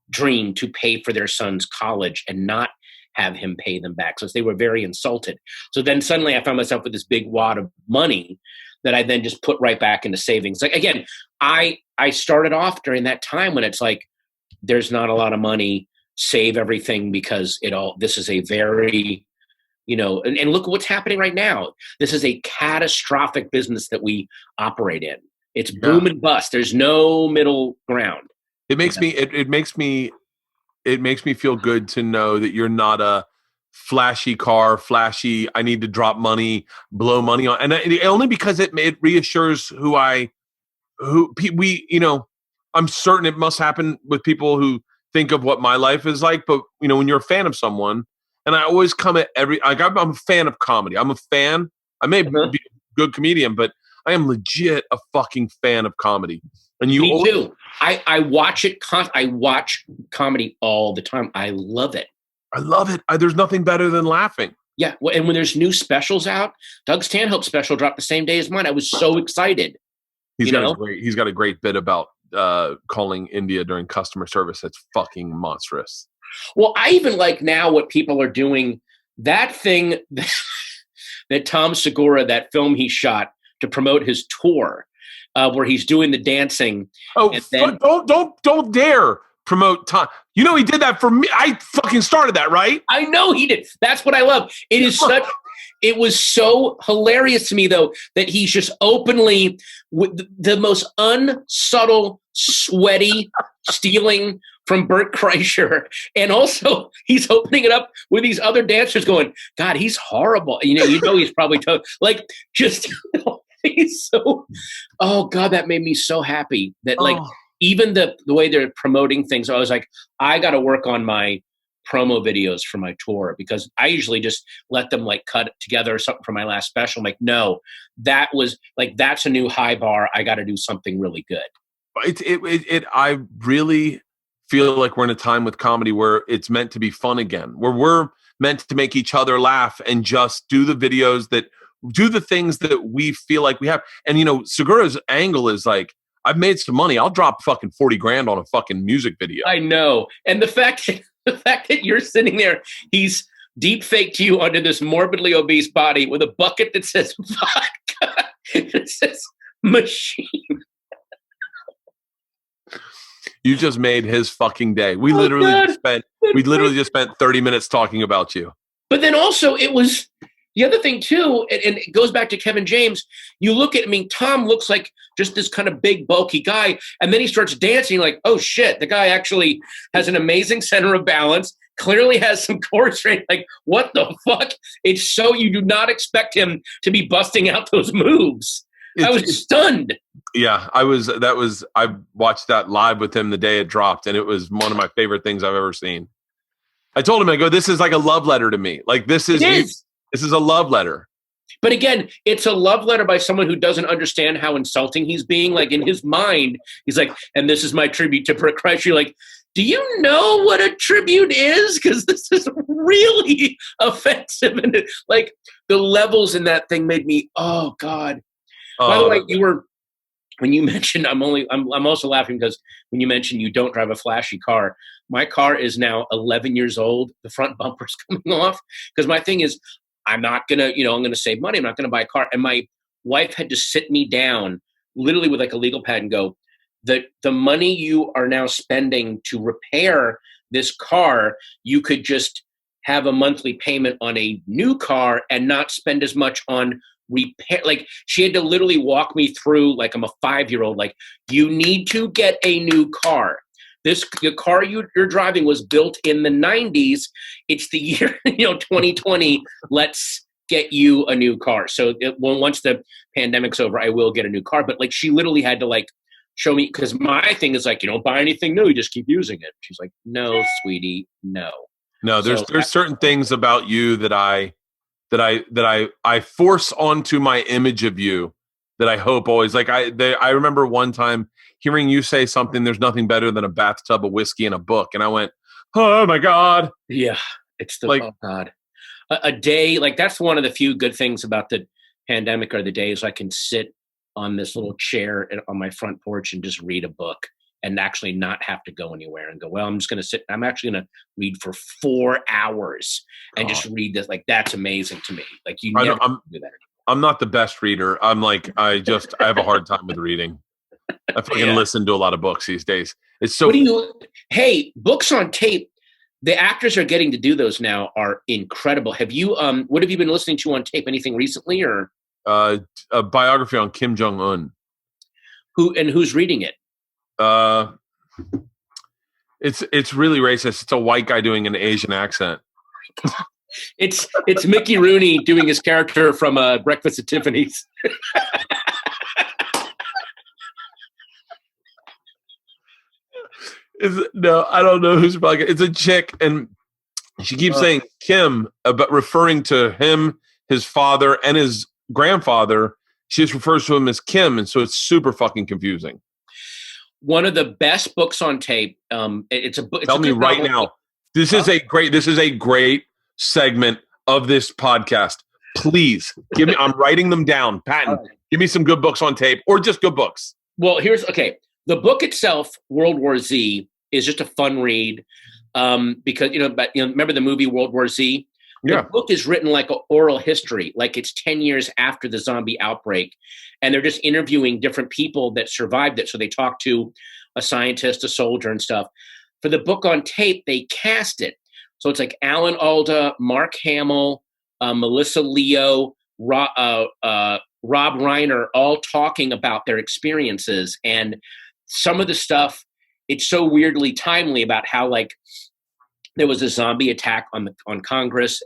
[SPEAKER 3] dream to pay for their son's college and not have him pay them back. So they were very insulted. So then suddenly I found myself with this big wad of money that I then just put right back into savings. Like, again, I started off during that time when it's like, there's not a lot of money, save everything because this is a very, and look at what's happening right now. This is a catastrophic business that we operate in. It's boom and bust. There's no middle ground.
[SPEAKER 1] It makes me feel good to know that you're not a flashy car, I need to drop money, blow money on, and only because it reassures I'm certain it must happen with people who think of what my life is like. But when you're a fan of someone, and I always come at I'm a fan of comedy. I'm a fan. I may be a good comedian, but I am legit a fucking fan of comedy. And
[SPEAKER 3] Me too. I watch it. I watch comedy all the time. I love it.
[SPEAKER 1] There's nothing better than laughing.
[SPEAKER 3] Yeah. And when there's new specials out, Doug Stanhope's special dropped the same day as mine. I was so excited.
[SPEAKER 1] He's got a great bit about calling India during customer service. That's fucking monstrous.
[SPEAKER 3] Well, I even like now what people are doing. That thing that Tom Segura, that film he shot to promote his tour, where he's doing the dancing.
[SPEAKER 1] Oh, don't dare promote Tom. He did that for me. I fucking started that, right?
[SPEAKER 3] I know he did. That's what I love. It was so hilarious to me, though, that he's just openly, with the most unsubtle, sweaty stealing from Bert Kreischer. And also, he's opening it up with these other dancers going, God, he's horrible. He's probably he's so, oh, God, that made me so happy that, even the way they're promoting things, I was like, I got to work on my promo videos for my tour, because I usually just let them cut together something for my last special. I'm like, no, that's a new high bar. I got to do something really good.
[SPEAKER 1] I really feel like we're in a time with comedy where it's meant to be fun again, where we're meant to make each other laugh and just do the videos that do the things that we feel like we have. And, Segura's angle is like, I've made some money. I'll drop fucking 40 grand on a fucking music video. I
[SPEAKER 3] know. And the fact that you're sitting there, he's deep faked you onto this morbidly obese body with a bucket that says vodka. It says machine.
[SPEAKER 1] You just made his fucking day. We literally just spent 30 minutes talking about you.
[SPEAKER 3] But then also it was the other thing too, and it goes back to Kevin James. You look at, Tom looks like just this kind of big, bulky guy. And then he starts dancing like, oh shit, the guy actually has an amazing center of balance, clearly has some core strength. Like, what the fuck? It's so, you do not expect him to be busting out those moves. I was stunned.
[SPEAKER 1] Yeah, I watched that live with him the day it dropped, and it was one of my favorite things I've ever seen. I told him, I go, this is like a love letter to me. Like, this is a love letter.
[SPEAKER 3] But again, it's a love letter by someone who doesn't understand how insulting he's being. Like, in his mind, he's like, and this is my tribute to Bert Kreischer. You're like, do you know what a tribute is? Because this is really offensive. And the levels in that thing made me, oh God. By the way, when you mentioned, I'm also laughing because when you mentioned you don't drive a flashy car, my car is now 11 years old. The front bumper's coming off because my thing is, I'm not going to, I'm going to save money. I'm not going to buy a car. And my wife had to sit me down literally with a legal pad and go, the money you are now spending to repair this car, you could just have a monthly payment on a new car and not spend as much on repair. Like, she had to literally walk me through, like I'm a 5-year-old, like, you need to get a new car. The car you're driving was built in the 90s. It's the year 2020. Let's get you a new car. So once the pandemic's over, I will get a new car. But she literally had to show me, because my thing is you don't buy anything new, you just keep using it. She's like, no, sweetie, no.
[SPEAKER 1] No, there's certain things about you that I I force onto my image of you that I hope always like I remember one time hearing you say something, there's nothing better than a bathtub of whiskey and a book. And I went, oh my God.
[SPEAKER 3] Yeah. It's
[SPEAKER 1] Like-
[SPEAKER 3] oh God. A day, like that's one of the few good things about the pandemic are the days I can sit on this little chair on my front porch and just read a book and actually not have to go anywhere and go, well, I'm just going to sit. I'm actually going to read for 4 hours and just read this. Like, that's amazing to me. Like you never do that anymore.
[SPEAKER 1] I'm not the best reader. I'm like, I have a hard time with reading. I fucking listen to a lot of books these days. It's so.
[SPEAKER 3] Hey, books on tape. The actors are getting to do those now are incredible. Have you, what have you been listening to on tape? Anything recently or?
[SPEAKER 1] A biography on Kim Jong-un.
[SPEAKER 3] Who's reading it?
[SPEAKER 1] It's really racist. It's a white guy doing an Asian accent.
[SPEAKER 3] It's Mickey Rooney doing his character from Breakfast at Tiffany's.
[SPEAKER 1] No, I don't know who's probably. It's a chick, and she keeps saying Kim, but referring to him, his father, and his grandfather. She just refers to him as Kim, and so it's super fucking confusing.
[SPEAKER 3] One of the best books on tape. It's a book.
[SPEAKER 1] Tell me right now. This is a great segment of this podcast. Please give me. I'm writing them down. Patton, give me some good books on tape, or just good books.
[SPEAKER 3] Well, the book itself, World War Z, is just a fun read because remember the movie World War Z? The book is written like an oral history, like it's 10 years after the zombie outbreak, and they're just interviewing different people that survived it. So they talk to a scientist, a soldier, and stuff. For the book on tape, they cast it. So it's like Alan Alda, Mark Hamill, Melissa Leo, Rob Reiner, all talking about their experiences. And some of the stuff, it's so weirdly timely about how like there was a zombie attack on Congress.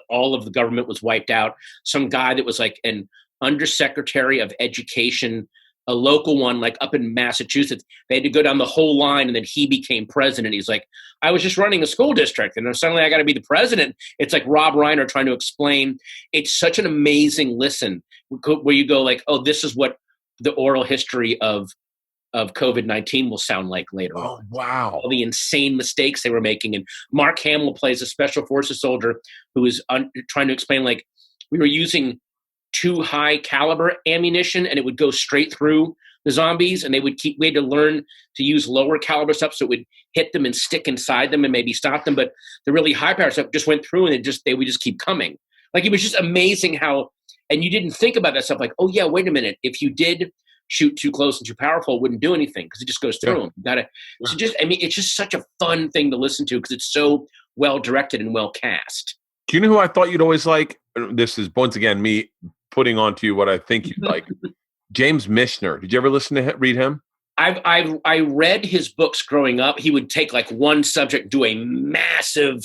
[SPEAKER 3] All of the government was wiped out. Some guy that was like an undersecretary of education, a local one, like up in Massachusetts, they had to go down the whole line, and then he became president. He's like, I was just running a school district, and then suddenly I got to be the president. It's like Rob Reiner trying to explain. It's such an amazing listen where you go like, oh, this is what the oral history of COVID-19 will sound like later on.
[SPEAKER 1] Oh, wow.
[SPEAKER 3] All the insane mistakes they were making. And Mark Hamill plays a special forces soldier who is trying to explain, like, we were using too high caliber ammunition and it would go straight through the zombies, and we had to learn to use lower caliber stuff so it would hit them and stick inside them and maybe stop them. But the really high power stuff just went through, and they would just keep coming. Like, it was just amazing how, and you didn't think about that stuff like, oh yeah, wait a minute. If you did shoot too close and too powerful, it wouldn't do anything because it just goes through them. You gotta, so just, I mean, it's just such a fun thing to listen to because it's so well directed and well cast.
[SPEAKER 1] Do you know who I thought you'd always like? This is once again me putting onto you what I think you'd like. James Michener. Did you ever read him?
[SPEAKER 3] I read his books growing up. He would take like one subject, do a massive,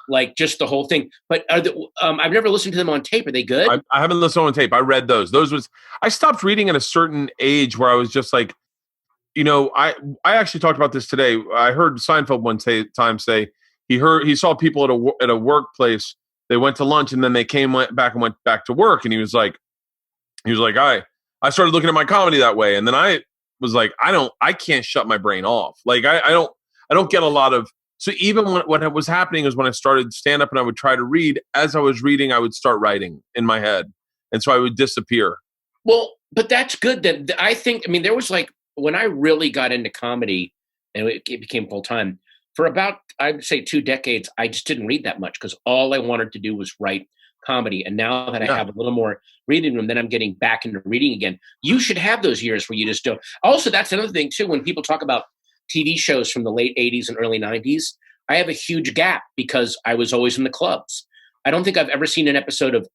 [SPEAKER 3] like just the whole thing. But I've never listened to them on tape. Are they good?
[SPEAKER 1] I haven't listened on tape. I read those. I stopped reading at a certain age where I was just like, I actually talked about this today. I heard Seinfeld one time say he saw people at a workplace. They went to lunch and then they went back to work, and he was like, I started looking at my comedy that way, and then I was like, I can't shut my brain off. Like I don't get a lot of. So even what was happening is when I started stand up and I would try to read, as I was reading, I would start writing in my head, and so I would disappear.
[SPEAKER 3] Well, but that's good. That I think. I mean, there was like when I really got into comedy and it became full time. For about, I'd say 2 decades, I just didn't read that much because all I wanted to do was write comedy. And now that I have a little more reading room, then I'm getting back into reading again. You should have those years where you just don't. Also, that's another thing, too. When people talk about TV shows from the late 80s and early 90s, I have a huge gap because I was always in the clubs. I don't think I've ever seen an episode of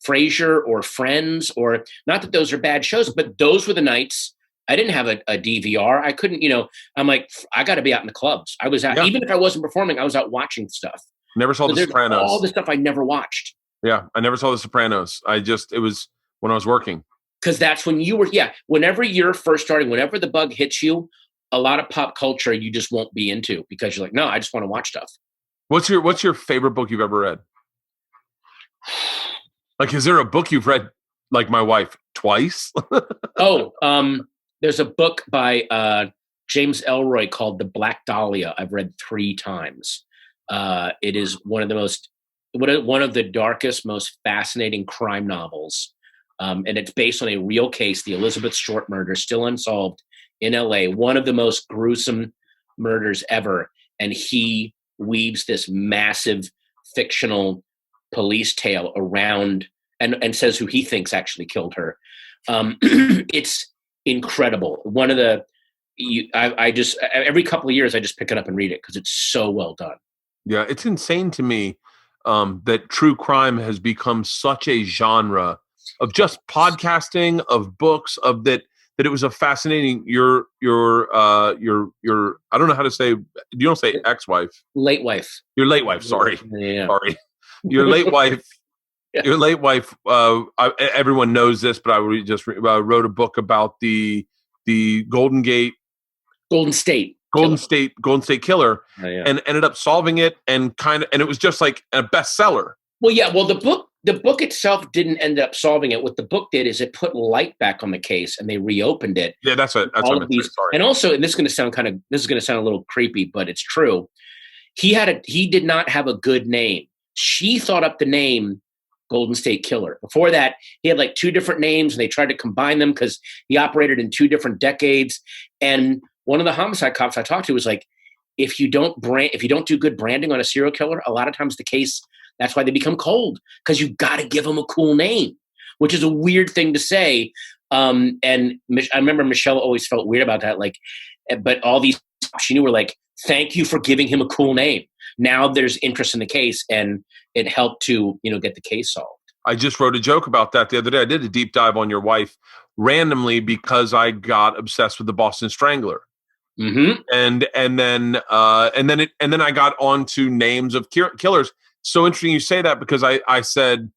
[SPEAKER 3] Frasier or Friends, or not that those are bad shows, but those were the nights. I didn't have a DVR. I couldn't, I'm like, I got to be out in the clubs. I was out, even if I wasn't performing, I was out watching stuff.
[SPEAKER 1] Never saw The Sopranos.
[SPEAKER 3] All the stuff I never watched.
[SPEAKER 1] Yeah, I never saw The Sopranos. It was when I was working.
[SPEAKER 3] Because that's when you were, whenever you're first starting, whenever the bug hits you, a lot of pop culture you just won't be into because you're like, no, I just want to watch stuff.
[SPEAKER 1] What's your favorite book you've ever read? Like, is there a book you've read, like my wife, twice?
[SPEAKER 3] Oh, there's a book by James Elroy called The Black Dahlia. I've read 3 times. It is one of the darkest, most fascinating crime novels. And it's based on a real case, the Elizabeth Short murder, still unsolved in LA, one of the most gruesome murders ever. And he weaves this massive fictional police tale around and says who he thinks actually killed her. It's incredible. One of the, I just, every couple of years, I just pick it up and read it because it's so well done.
[SPEAKER 1] Yeah, it's insane to me that true crime has become such a genre of just podcasting, of books, of that it was a fascinating your I don't know how to say, you don't say ex-wife,
[SPEAKER 3] Late wife.
[SPEAKER 1] your late wife, sorry.
[SPEAKER 3] Yeah.
[SPEAKER 1] Sorry. Your late wife.
[SPEAKER 3] Yeah.
[SPEAKER 1] Your late wife, everyone knows this, but I just wrote a book about the Golden State Killer,
[SPEAKER 3] Yeah.
[SPEAKER 1] and ended up solving it, and it was just like a bestseller.
[SPEAKER 3] Well, yeah. Well, the book itself didn't end up solving it. What the book did is it put light back on the case, and they reopened it.
[SPEAKER 1] Yeah, that's what I meant to say. Sorry.
[SPEAKER 3] And also, and this is going to sound a little creepy, but it's true. He did not have a good name. She thought up the name Golden State Killer. Before that, he had like 2 different names, and they tried to combine them because he operated in 2 different decades. And one of the homicide cops I talked to was like, if you don't do good branding on a serial killer, a lot of times the case, that's why they become cold, because you got to give them a cool name, which is a weird thing to say. And I remember Michelle always felt weird about that. Like, but all these she knew were like, thank you for giving him a cool name. Now there's interest in the case, and it helped to, get the case solved.
[SPEAKER 1] I just wrote a joke about that the other day. I did a deep dive on your wife randomly because I got obsessed with the Boston Strangler.
[SPEAKER 3] Mm-hmm.
[SPEAKER 1] And then I got onto names of killers. So interesting you say that, because I said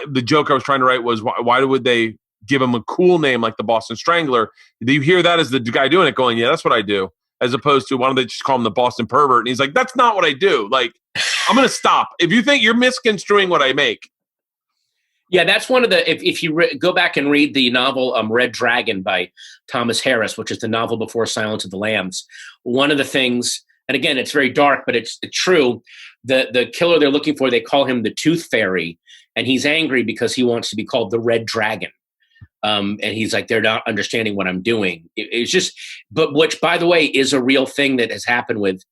[SPEAKER 1] the joke I was trying to write was, why would they give him a cool name like the Boston Strangler? Do you hear that as the guy doing it going, yeah, that's what I do, as opposed to why don't they just call him the Boston Pervert? And he's like, that's not what I do. Like, I'm going to stop. If you think you're misconstruing what I make.
[SPEAKER 3] Yeah, that's one of the, if you go back and read the novel Red Dragon by Thomas Harris, which is the novel before Silence of the Lambs, one of the things, and again, it's very dark, but it's true, the killer they're looking for, they call him the Tooth Fairy, and he's angry because he wants to be called the Red Dragon. And he's like, they're not understanding what I'm doing. It's just, but which, by the way, is a real thing that has happened with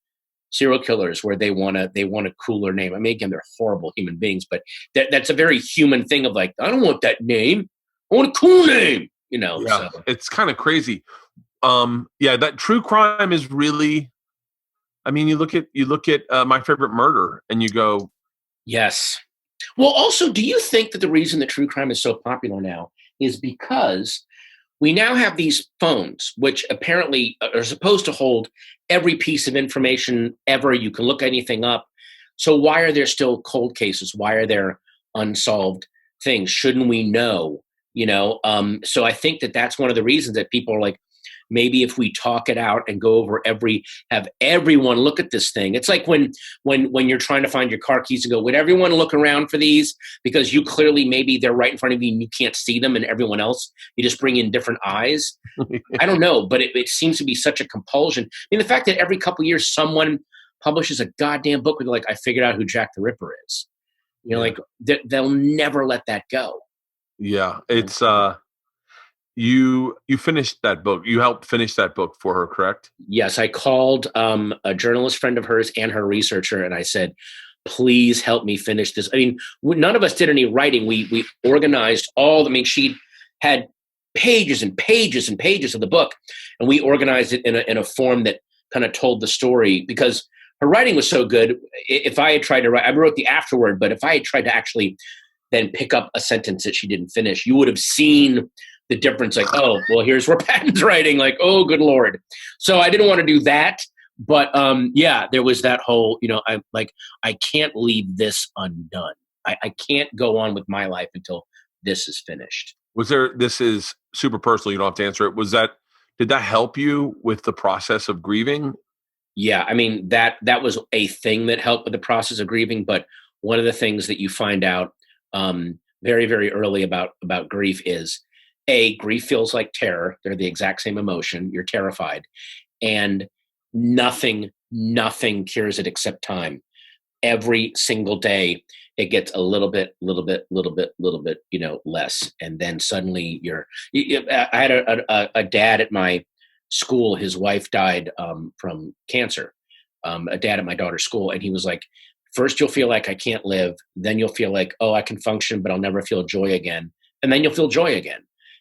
[SPEAKER 3] serial killers, where they want a cooler name. I mean, again, they're horrible human beings, but that's a very human thing of like, I don't want that name. I want a cool name, Yeah,
[SPEAKER 1] so. It's kind of crazy. Yeah, that true crime is really, I mean, you look at My Favorite Murder and you go,
[SPEAKER 3] yes. Well, also, do you think that the reason that true crime is so popular now is because we now have these phones, which apparently are supposed to hold every piece of information ever. You can look anything up. So why are there still cold cases? Why are there unsolved things? Shouldn't we know? So I think that that's one of the reasons that people are like, maybe if we talk it out and go over have everyone look at this thing. It's like when you're trying to find your car keys and go, would everyone look around for these? Because you clearly, maybe they're right in front of you and you can't see them, and everyone else, you just bring in different eyes. I don't know, but it seems to be such a compulsion. I mean, the fact that every couple of years someone publishes a goddamn book where they're like, I figured out who Jack the Ripper is. Like they'll never let that go.
[SPEAKER 1] Yeah, it's You finished that book. You helped finish that book for her, correct?
[SPEAKER 3] Yes, I called a journalist friend of hers and her researcher, and I said, please help me finish this. I mean, none of us did any writing. We organized she had pages and pages and pages of the book, and we organized it in a form that kind of told the story, because her writing was so good. If I had tried to write, I wrote the afterword, but if I had tried to actually then pick up a sentence that she didn't finish, you would have seen the difference. Like, oh, well, here's where Patton's writing. Like, oh, good Lord. So I didn't want to do that. But there was that whole, I can't leave this undone. I can't go on with my life until this is finished.
[SPEAKER 1] This is super personal, you don't have to answer it. Did that help you with the process of grieving?
[SPEAKER 3] Yeah, I mean, that was a thing that helped with the process of grieving. But one of the things that you find out very, very early about grief is grief feels like terror. They're the exact same emotion. You're terrified, and nothing cures it except time. Every single day, it gets a little bit, less, and then suddenly I had a dad at my school. His wife died from cancer. A dad at my daughter's school, and he was like, first you'll feel like I can't live, then you'll feel like, oh, I can function, but I'll never feel joy again, and then you'll feel joy again,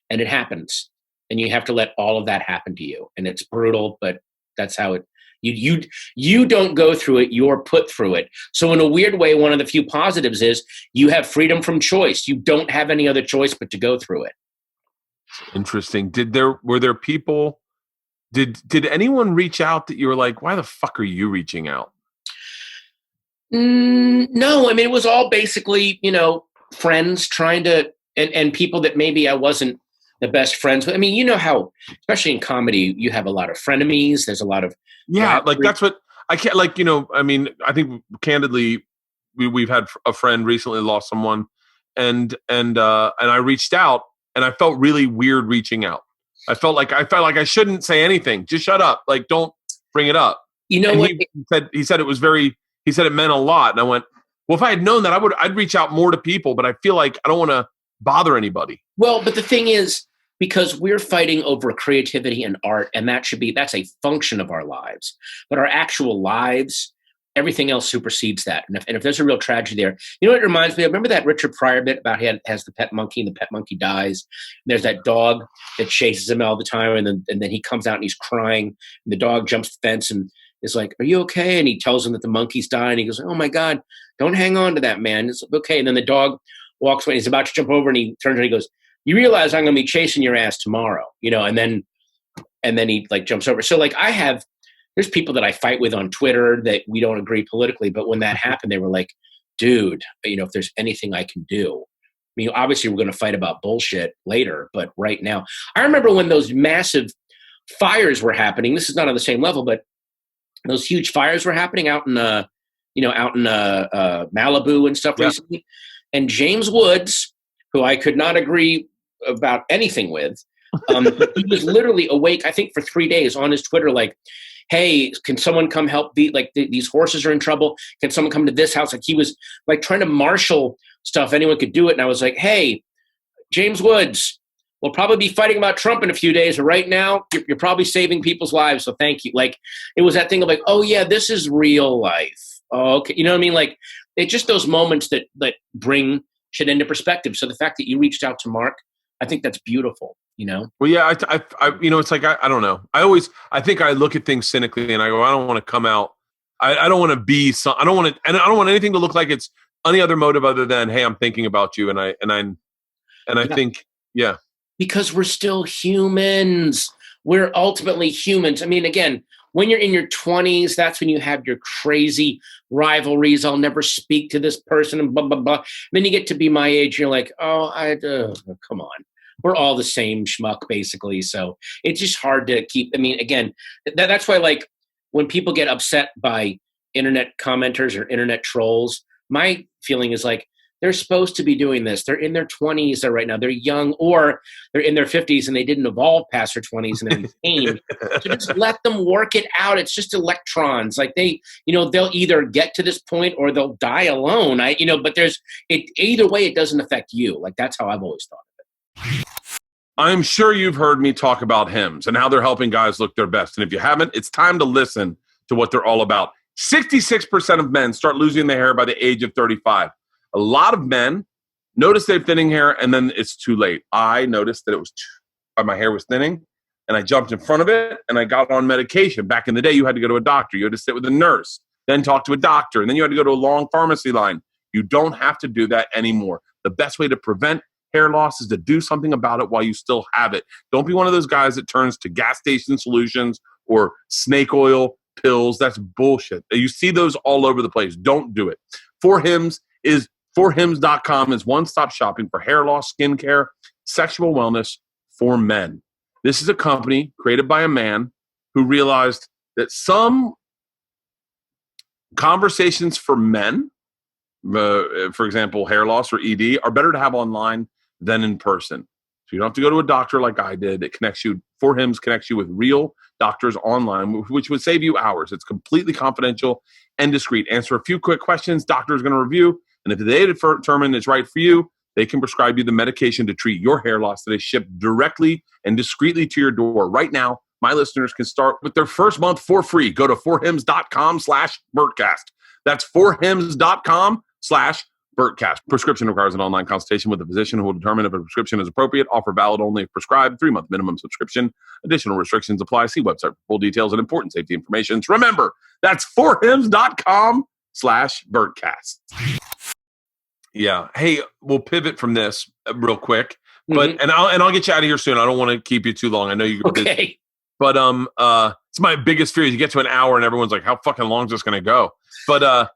[SPEAKER 3] and it happens, and you have to let all of that happen to you, and it's brutal, but that's how it. You don't go through it, you're put through it. So in a weird way, one of the few positives is you have freedom from choice. You don't have any other choice but to go through it.
[SPEAKER 1] Interesting. Were there people, did anyone reach out that you were like, why the fuck are you reaching out?
[SPEAKER 3] No, I mean, it was all basically, friends trying to, and people that maybe I wasn't the best friends with. I mean, you know how, especially in comedy, you have a lot of frenemies. There's a lot of
[SPEAKER 1] that's what I can't I mean, I think candidly, we've had a friend recently lost someone, and I reached out, and I felt really weird reaching out. I felt like I shouldn't say anything. Just shut up. Like, don't bring it up.
[SPEAKER 3] You know
[SPEAKER 1] and
[SPEAKER 3] what?
[SPEAKER 1] He said it meant a lot, and I went, well, if I had known that, I'd reach out more to people, but I feel like I don't want to bother anybody.
[SPEAKER 3] Well, but the thing is, because we're fighting over creativity and art, and that's a function of our lives. But our actual lives, everything else supersedes that. And if there's a real tragedy there, you know what it reminds me of? Remember that Richard Pryor bit about he has the pet monkey, and the pet monkey dies. And there's that dog that chases him all the time, and then he comes out and he's crying, and the dog jumps the fence and is like, "Are you okay?" And he tells him that the monkey's dying. He goes, "Oh my God, don't hang on to that, man. It's okay." And then the dog walks away. He's about to jump over, and he turns and he goes, "You realize I'm going to be chasing your ass tomorrow," and then he like jumps over. So like there's people that I fight with on Twitter that we don't agree politically, but when that happened, they were like, dude, if there's anything I can do. I mean, obviously we're going to fight about bullshit later, but right now, I remember when those massive fires were happening. This is not on the same level, but those huge fires were happening out in Malibu and stuff recently. And James Woods, who I could not agree about anything with, he was literally awake, I think, for 3 days on his Twitter, like, hey, can someone come help? These horses are in trouble. Can someone come to this house? Like, he was like trying to marshal stuff. Anyone could do it. And I was like, hey, James Woods, we'll probably be fighting about Trump in a few days, but right now you're probably saving people's lives. So thank you. Like, it was that thing of like, oh yeah, this is real life. Oh, okay. You know what I mean? Like, it's just those moments that bring shit into perspective. So the fact that you reached out to Mark, I think that's beautiful.
[SPEAKER 1] Well, yeah, I it's like, I don't know. I think I look at things cynically, and I go, I don't want to come out. I don't want to be some. I don't want anything to look like it's any other motive other than, hey, I'm thinking about you, and I think, yeah,
[SPEAKER 3] because we're still humans. We're ultimately humans. I mean, again, when you're in your 20s, that's when you have your crazy rivalries. I'll never speak to this person, and blah blah blah. And then you get to be my age, you're like, oh, come on. We're all the same schmuck, basically. So it's just hard to keep. I mean, again, that's why, like, when people get upset by internet commenters or internet trolls, my feeling is like, they're supposed to be doing this. They're in their 20s right now. They're young, or they're in their 50s and they didn't evolve past their 20s and they're pain. So just let them work it out. It's just electrons. Like, they'll either get to this point or they'll die alone. But either way, it doesn't affect you. Like, that's how I've always thought of it.
[SPEAKER 1] I'm sure you've heard me talk about hymns and how they're helping guys look their best. And if you haven't, it's time to listen to what they're all about. 66% of men start losing their hair by the age of 35. A lot of men notice they're thinning hair, and then it's too late. I noticed that my hair was thinning, and I jumped in front of it, and I got on medication. Back in the day, you had to go to a doctor. You had to sit with a nurse, then talk to a doctor, and then you had to go to a long pharmacy line. You don't have to do that anymore. The best way to prevent hair loss is to do something about it while you still have it. Don't be one of those guys that turns to gas station solutions or snake oil pills. That's bullshit. You see those all over the place. Don't do it. Forhims.com is one-stop shopping for hair loss, skincare, sexual wellness for men. This is a company created by a man who realized that some conversations for men for example, hair loss or ED, are better to have online than in person. So you don't have to go to a doctor like I did. It connects you, For Hims connects you with real doctors online, which would save you hours. It's completely confidential and discreet. Answer a few quick questions, doctor is going to review, and if they determine it's right for you, they can prescribe you the medication to treat your hair loss that is shipped directly and discreetly to your door. Right now, my listeners can start with their first month for free. Go to forhims.com/Bertcast. That's forhims.com/Bertcast. Prescription requires an online consultation with a physician who will determine if a prescription is appropriate. Offer valid only if prescribed. 3-month minimum subscription. Additional restrictions apply. See website for full details and important safety information. Remember, that's forhims.com/Bertcast. Yeah. Hey, we'll pivot from this real quick, but and I'll get you out of here soon. I don't want to keep you too long. I know you're busy.
[SPEAKER 3] Okay.
[SPEAKER 1] But it's my biggest fear is you get to an hour and everyone's like, how fucking long is this going to go? But I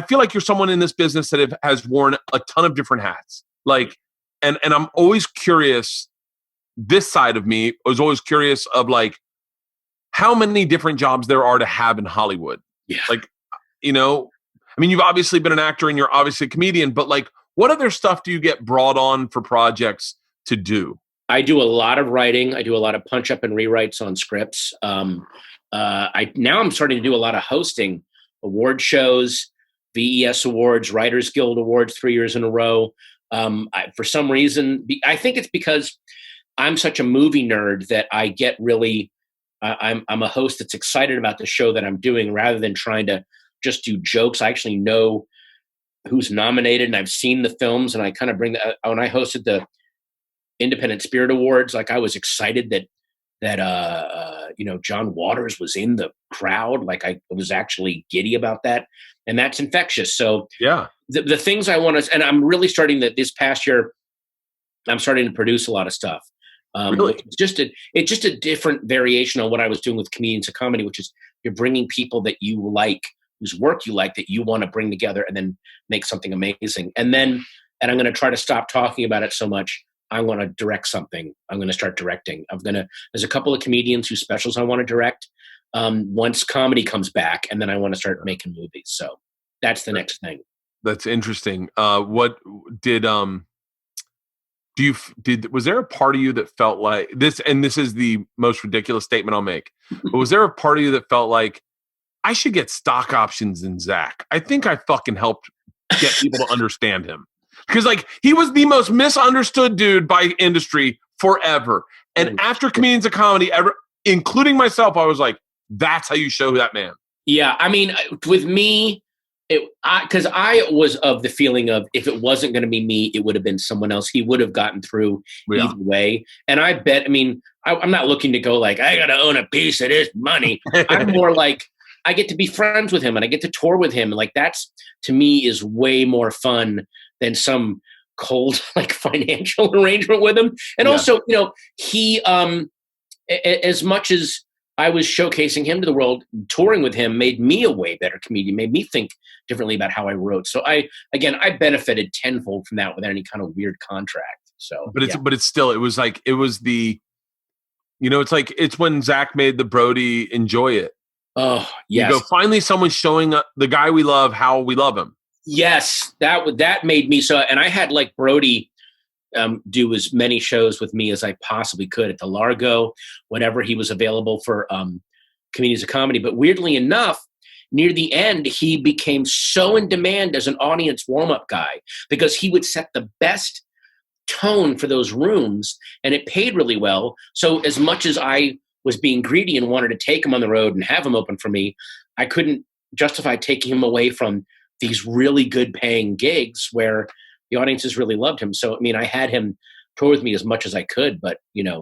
[SPEAKER 1] feel like you're someone in this business that has worn a ton of different hats. Like, and I'm always curious. This side of me was always curious of like how many different jobs there are to have in Hollywood.
[SPEAKER 3] Yeah.
[SPEAKER 1] Like, you know, I mean, you've obviously been an actor and you're obviously a comedian, but like, what other stuff do you get brought on for projects to do?
[SPEAKER 3] I do a lot of writing. I do a lot of punch up and rewrites on scripts. Now I'm starting to do a lot of hosting, award shows, VES awards, Writers Guild awards 3 years in a row. For some reason, I think it's because I'm such a movie nerd that I get really, I'm a host that's excited about the show that I'm doing rather than trying to just do jokes. I actually know who's nominated and I've seen the films, and I kind of bring that. When I hosted the Independent Spirit Awards, like I was excited that John Waters was in the crowd. Like I was actually giddy about that, and that's infectious. So
[SPEAKER 1] yeah,
[SPEAKER 3] the things I want to, and I'm really starting that this past year, I'm starting to produce a lot of stuff.
[SPEAKER 1] Really?
[SPEAKER 3] It's just a different variation on what I was doing with Comedians of Comedy, which is you're bringing people that you like, whose work you like, that you want to bring together and then make something amazing. And I'm going to try to stop talking about it so much. I want to direct something. I'm going to start directing. There's a couple of comedians whose specials I want to direct once comedy comes back, and then I want to start making movies. So that's the next thing.
[SPEAKER 1] That's interesting. What did was there a part of you that felt like this, and this is the most ridiculous statement I'll make, but was there a part of you that felt like I should get stock options in Zach? I think I fucking helped get people to understand him. Because like he was the most misunderstood dude by industry forever. And after Comedians of Comedy, including myself, I was like, that's how you show that man.
[SPEAKER 3] Yeah. I mean, with me, because I was of the feeling of if it wasn't going to be me, it would have been someone else. He would have gotten through either way. And I bet, I mean, I'm not looking to go like, I got to own a piece of this money. I'm more like, I get to be friends with him and I get to tour with him. And like, that's to me is way more fun than some cold like financial arrangement with him. And also, he, as much as I was showcasing him to the world, touring with him made me a way better comedian, made me think differently about how I wrote. So I benefited tenfold from that without any kind of weird contract. So,
[SPEAKER 1] but it's when Zach made the Brody Enjoy It.
[SPEAKER 3] Oh, yes.
[SPEAKER 1] You go, finally someone showing the guy we love how we love him.
[SPEAKER 3] Yes, that made me so. And I had like Brody do as many shows with me as I possibly could at the Largo, whenever he was available for Comedians of Comedy. But weirdly enough, near the end, he became so in demand as an audience warm-up guy because he would set the best tone for those rooms, and it paid really well. So as much as I was being greedy and wanted to take him on the road and have him open for me, I couldn't justify taking him away from these really good paying gigs where the audiences really loved him. So, I mean, I had him tour with me as much as I could, but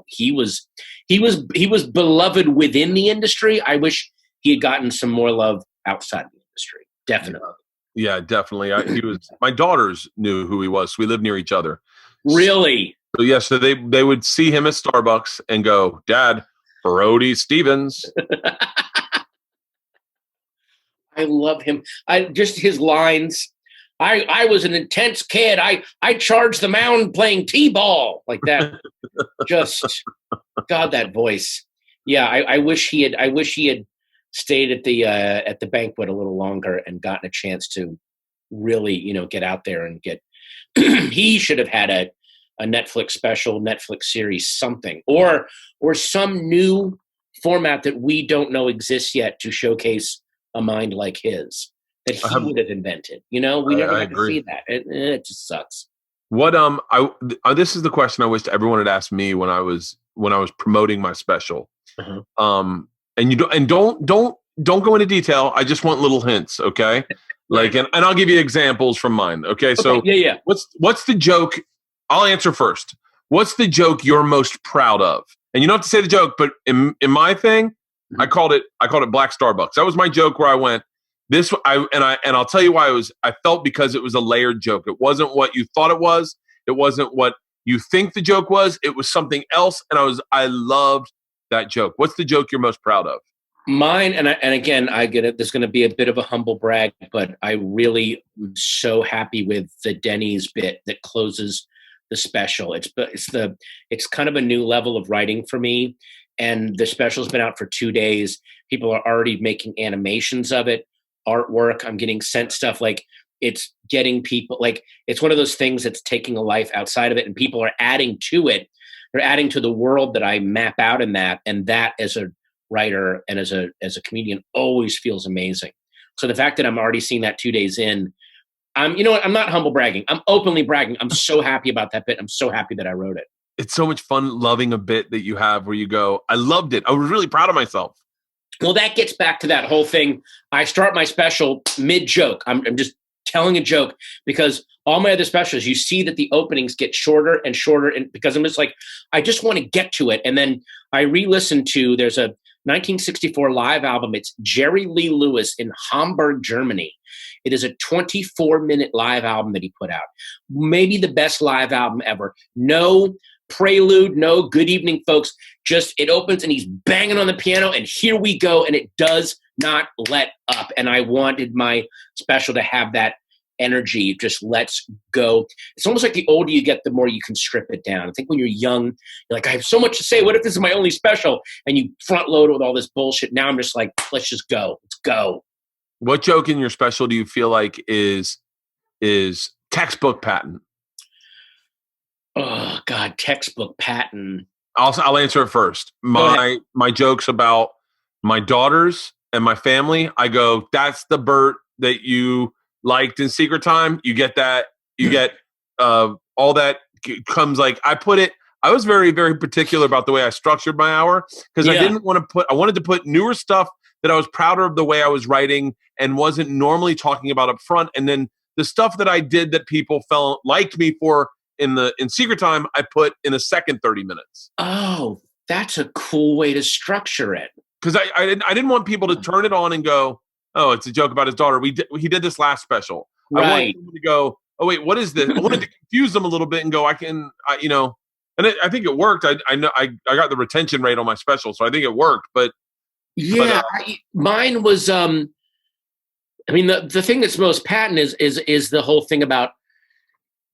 [SPEAKER 3] he was beloved within the industry. I wish he had gotten some more love outside the industry. Definitely.
[SPEAKER 1] Yeah, definitely. My daughters knew who he was. So we lived near each other.
[SPEAKER 3] Really?
[SPEAKER 1] So they would see him at Starbucks and go, Dad, Brody Stevens.
[SPEAKER 3] I love him. Just his lines. I was an intense kid. I charged the mound playing t-ball like that. Just God, that voice. Yeah, I wish he had stayed at the banquet a little longer and gotten a chance to really, get out there and get. He should have had a Netflix special, Netflix series, something, or some new format that we don't know exists yet to showcase a mind like his that he would have invented. We never got to see that. It just sucks.
[SPEAKER 1] What this is the question I wish everyone had asked me when I was promoting my special.
[SPEAKER 3] Uh-huh.
[SPEAKER 1] And you don't go into detail. I just want little hints, okay? Like, and I'll give you examples from mine. Okay, so
[SPEAKER 3] yeah.
[SPEAKER 1] What's the joke? I'll answer first. What's the joke you're most proud of? And you don't have to say the joke, but in my thing, I called it Black Starbucks. That was my joke where I went and I'll tell you why I felt because it was a layered joke. It wasn't what you thought it was. It wasn't what you think the joke was. It was something else, and I loved that joke. What's the joke you're most proud of?
[SPEAKER 3] Mine, and again, I get it. There's going to be a bit of a humble brag, but I really am so happy with the Denny's bit that closes the special. It's kind of a new level of writing for me, and the special's been out for 2 days. People are already making animations of it, artwork. I'm getting sent stuff like it's getting people like it's one of those things that's taking a life outside of it, and people are adding to it. They're adding to the world that I map out in that, and that as a writer and as a comedian always feels amazing. So the fact that I'm already seeing that 2 days in, I'm not humble bragging. I'm openly bragging. I'm so happy about that bit. I'm so happy that I wrote it.
[SPEAKER 1] It's so much fun loving a bit that you have where you go, I loved it. I was really proud of myself.
[SPEAKER 3] Well, that gets back to that whole thing. I start my special mid-joke. I'm just telling a joke because all my other specials, you see that the openings get shorter and shorter, and because I'm just like, I just want to get to it. And then I re-listen to, there's a 1964 live album. It's Jerry Lee Lewis in Hamburg, Germany. It is a 24-minute live album that he put out. Maybe the best live album ever. No prelude, no good evening, folks. Just it opens and he's banging on the piano and here we go. And it does not let up. And I wanted my special to have that energy. Just let's go. It's almost like the older you get, the more you can strip it down. I think when you're young, you're like, I have so much to say. What if this is my only special? And you front load it with all this bullshit. Now I'm just like, let's just go. Let's go.
[SPEAKER 1] What joke in your special do you feel like is textbook Patton?
[SPEAKER 3] Oh God, textbook Patton.
[SPEAKER 1] I'll answer it first. My jokes about my daughters and my family. I go, that's the Bert that you liked in Secret Time. You get that. You get all that comes like I put it. I was very, very particular about the way I structured my hour because I didn't want to put. I wanted to put newer stuff that I was prouder of the way I was writing and wasn't normally talking about up front. And then the stuff that I did that people liked me for in Secret Time, I put in a second 30 minutes.
[SPEAKER 3] Oh, that's a cool way to structure it.
[SPEAKER 1] Because I didn't want people to turn it on and go, oh, it's a joke about his daughter. He did this last special.
[SPEAKER 3] Right.
[SPEAKER 1] I wanted them to go, oh wait, what is this? I wanted to confuse them a little bit and go, I think it worked. I know I got the retention rate on my special, so I think it worked. But
[SPEAKER 3] mine was. The thing that's most Patton is the whole thing about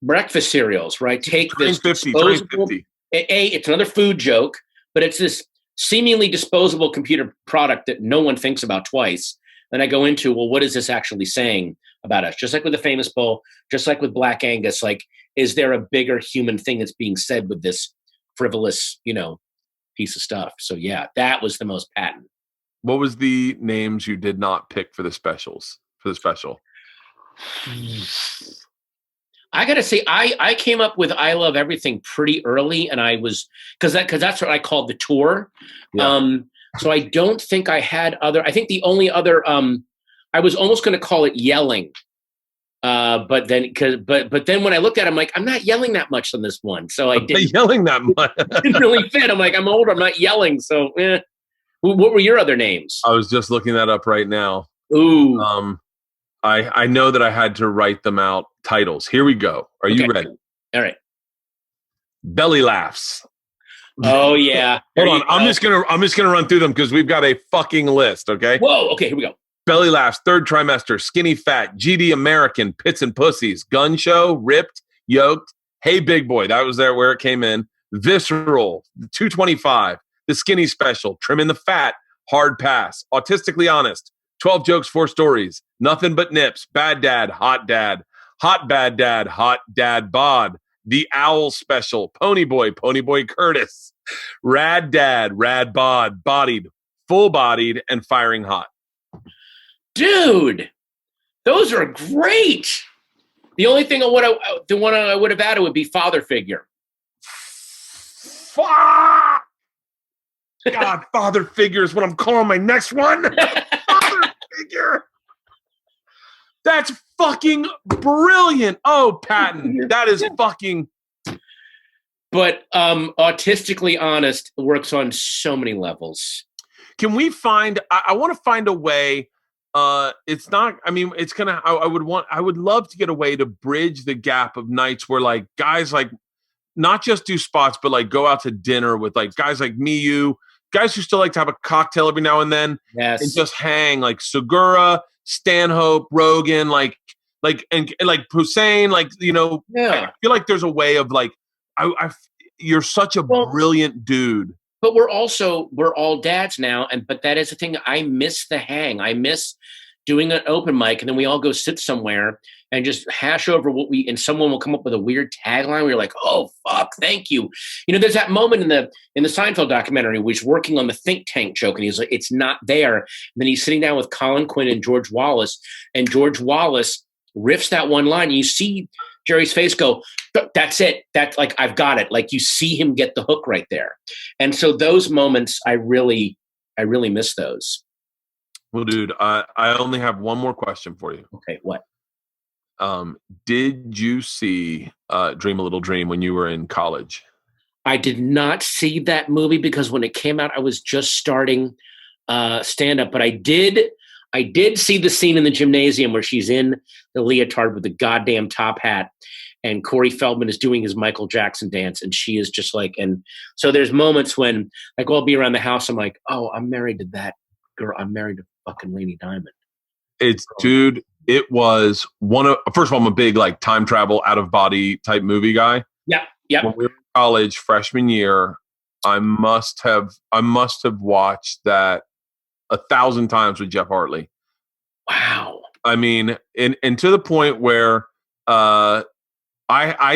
[SPEAKER 3] breakfast cereals, right? Take this disposable. It's another food joke, but it's this seemingly disposable computer product that no one thinks about twice. Then I go into, well, what is this actually saying about us? Just like with the Famous Bowl, just like with Black Angus, like, is there a bigger human thing that's being said with this frivolous, piece of stuff? So yeah, that was the most Patton.
[SPEAKER 1] What was the names you did not pick for the special?
[SPEAKER 3] I gotta say, I came up with I Love Everything pretty early, and I was because that's what I called the tour. Yeah. So I don't think I had other. I think the only other I was almost going to call it Yelling, but then when I looked at it, I'm like, I'm not yelling that much on this one, so I didn't
[SPEAKER 1] yelling that much.
[SPEAKER 3] Didn't really fit. I'm like, I'm older, I'm not yelling. So, what were your other names?
[SPEAKER 1] I was just looking that up right now.
[SPEAKER 3] Ooh.
[SPEAKER 1] I know that I had to write them out. Titles. Here we go. Are you ready?
[SPEAKER 3] All right.
[SPEAKER 1] Belly laughs.
[SPEAKER 3] Oh yeah.
[SPEAKER 1] Hold on. I'm just gonna run through them because we've got a fucking list. Okay.
[SPEAKER 3] Whoa. Okay. Here we go.
[SPEAKER 1] Belly laughs. Third trimester. Skinny fat. GD American. Pits and pussies. Gun show. Ripped. Yoked. Hey big boy. That was there where it came in. Visceral. 225. The skinny special. Trimming the fat. hard pass. Autistically honest, 12 jokes, 4 stories. Nothing but nips. Bad dad, hot bad dad, hot dad bod. The Owl Special, Pony Boy Curtis. Rad dad, rad bod, bodied, full-bodied, and firing hot.
[SPEAKER 3] Dude, those are great. The only thing the one I would have added would be father figure.
[SPEAKER 1] Fuck! God, father figure is what I'm calling my next one. Father figure. That's fucking brilliant. Oh, Patton, that is fucking.
[SPEAKER 3] But autistically honest works on so many levels.
[SPEAKER 1] Can we find? I want to find a way. It's not. I mean, it's gonna. I would love to get a way to bridge the gap of nights where like guys like not just do spots, but like go out to dinner with like guys like me, you guys who still like to have a cocktail every now and then,
[SPEAKER 3] yes,
[SPEAKER 1] and just hang like Segura, Stanhope, Rogan, like and like Hussein, like
[SPEAKER 3] yeah.
[SPEAKER 1] I feel like there's a way of like you're such a brilliant dude.
[SPEAKER 3] But we're all dads now, but that is the thing. I miss the hang. I miss doing an open mic, and then we all go sit somewhere and just hash over and someone will come up with a weird tagline where you're like, oh fuck, thank you. There's that moment in the Seinfeld documentary where he's working on the think tank joke, and he's like, it's not there. And then he's sitting down with Colin Quinn and George Wallace, and George Wallace riffs that one line, and you see Jerry's face go, that's it. That's like, I've got it. Like you see him get the hook right there. And so those moments, I really miss those.
[SPEAKER 1] Well, dude, I only have one more question for you.
[SPEAKER 3] Okay, what?
[SPEAKER 1] Did you see Dream a Little Dream when you were in college?
[SPEAKER 3] I did not see that movie because when it came out, I was just starting stand-up. But I did see the scene in the gymnasium where she's in the leotard with the goddamn top hat, and Corey Feldman is doing his Michael Jackson dance, and she is just like, and so there's moments when like I'll be around the house, I'm like, oh, I'm married to that girl. I'm married to fucking Lady Diamond.
[SPEAKER 1] Dude, it was first of all, I'm a big like time travel, out of body type movie guy.
[SPEAKER 3] Yeah. Yeah.
[SPEAKER 1] When we were in college, freshman year, I must have watched that 1,000 times with Jeff Hartley.
[SPEAKER 3] Wow.
[SPEAKER 1] I mean, and to the point where I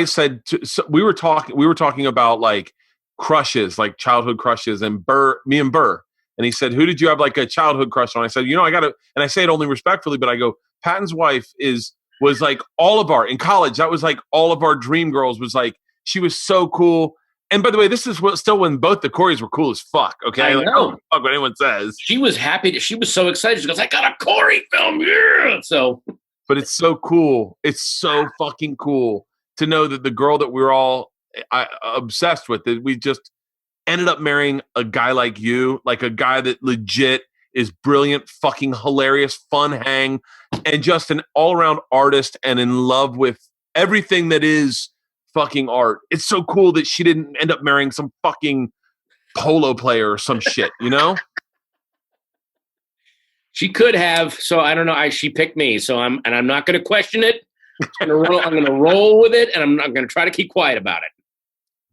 [SPEAKER 1] said we were talking about like crushes, like childhood crushes, and me and Bert, and he said, "Who did you have like a childhood crush on?" I said, I got to, and I say it only respectfully, but I go, Patton's wife was like in college. That was like all of our dream girls. Was like she was so cool. And by the way, this is still when both the Coreys were cool as fuck. Okay,
[SPEAKER 3] I
[SPEAKER 1] like,
[SPEAKER 3] know.
[SPEAKER 1] Fuck what anyone says.
[SPEAKER 3] She was happy. She was so excited. She goes, "I got a Corey film, yeah!" So,
[SPEAKER 1] but it's so cool. It's so fucking cool to know that the girl that we're all obsessed with, that we just ended up marrying a guy like you, like a guy that legit is brilliant, fucking hilarious, fun hang, and just an all-around artist and in love with everything that is fucking art. It's so cool that she didn't end up marrying some fucking polo player or some shit,
[SPEAKER 3] She could have. So I don't know. She picked me. So I'm not going to question it. I'm going to roll with it, and I'm not going to try to keep quiet about it.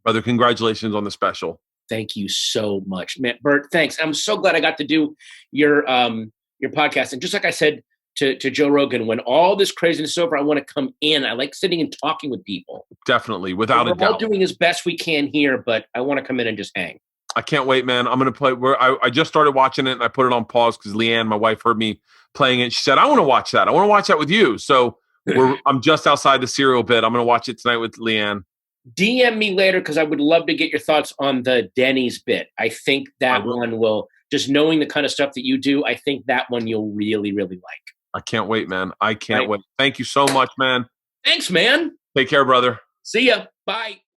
[SPEAKER 1] Brother, congratulations on the special.
[SPEAKER 3] Thank you so much, man. Bert, thanks. I'm so glad I got to do your podcast. And just like I said to Joe Rogan, when all this craziness is over, I want to come in. I like sitting and talking with people.
[SPEAKER 1] Definitely, without a doubt.
[SPEAKER 3] We're all doing as best we can here, but I want to come in and just hang.
[SPEAKER 1] I can't wait, man. I'm going to play. I just started watching it, and I put it on pause because Leanne, my wife, heard me playing it. She said, I want to watch that. I want to watch that with you. So I'm just outside the cereal bit. I'm going to watch it tonight with Leanne.
[SPEAKER 3] DM me later because I would love to get your thoughts on the Denny's bit. I think that one will, just knowing the kind of stuff that you do, I think that one you'll really, really like.
[SPEAKER 1] I can't wait, man. I can't wait. Thank you so much, man.
[SPEAKER 3] Thanks, man.
[SPEAKER 1] Take care, brother.
[SPEAKER 3] See ya. Bye.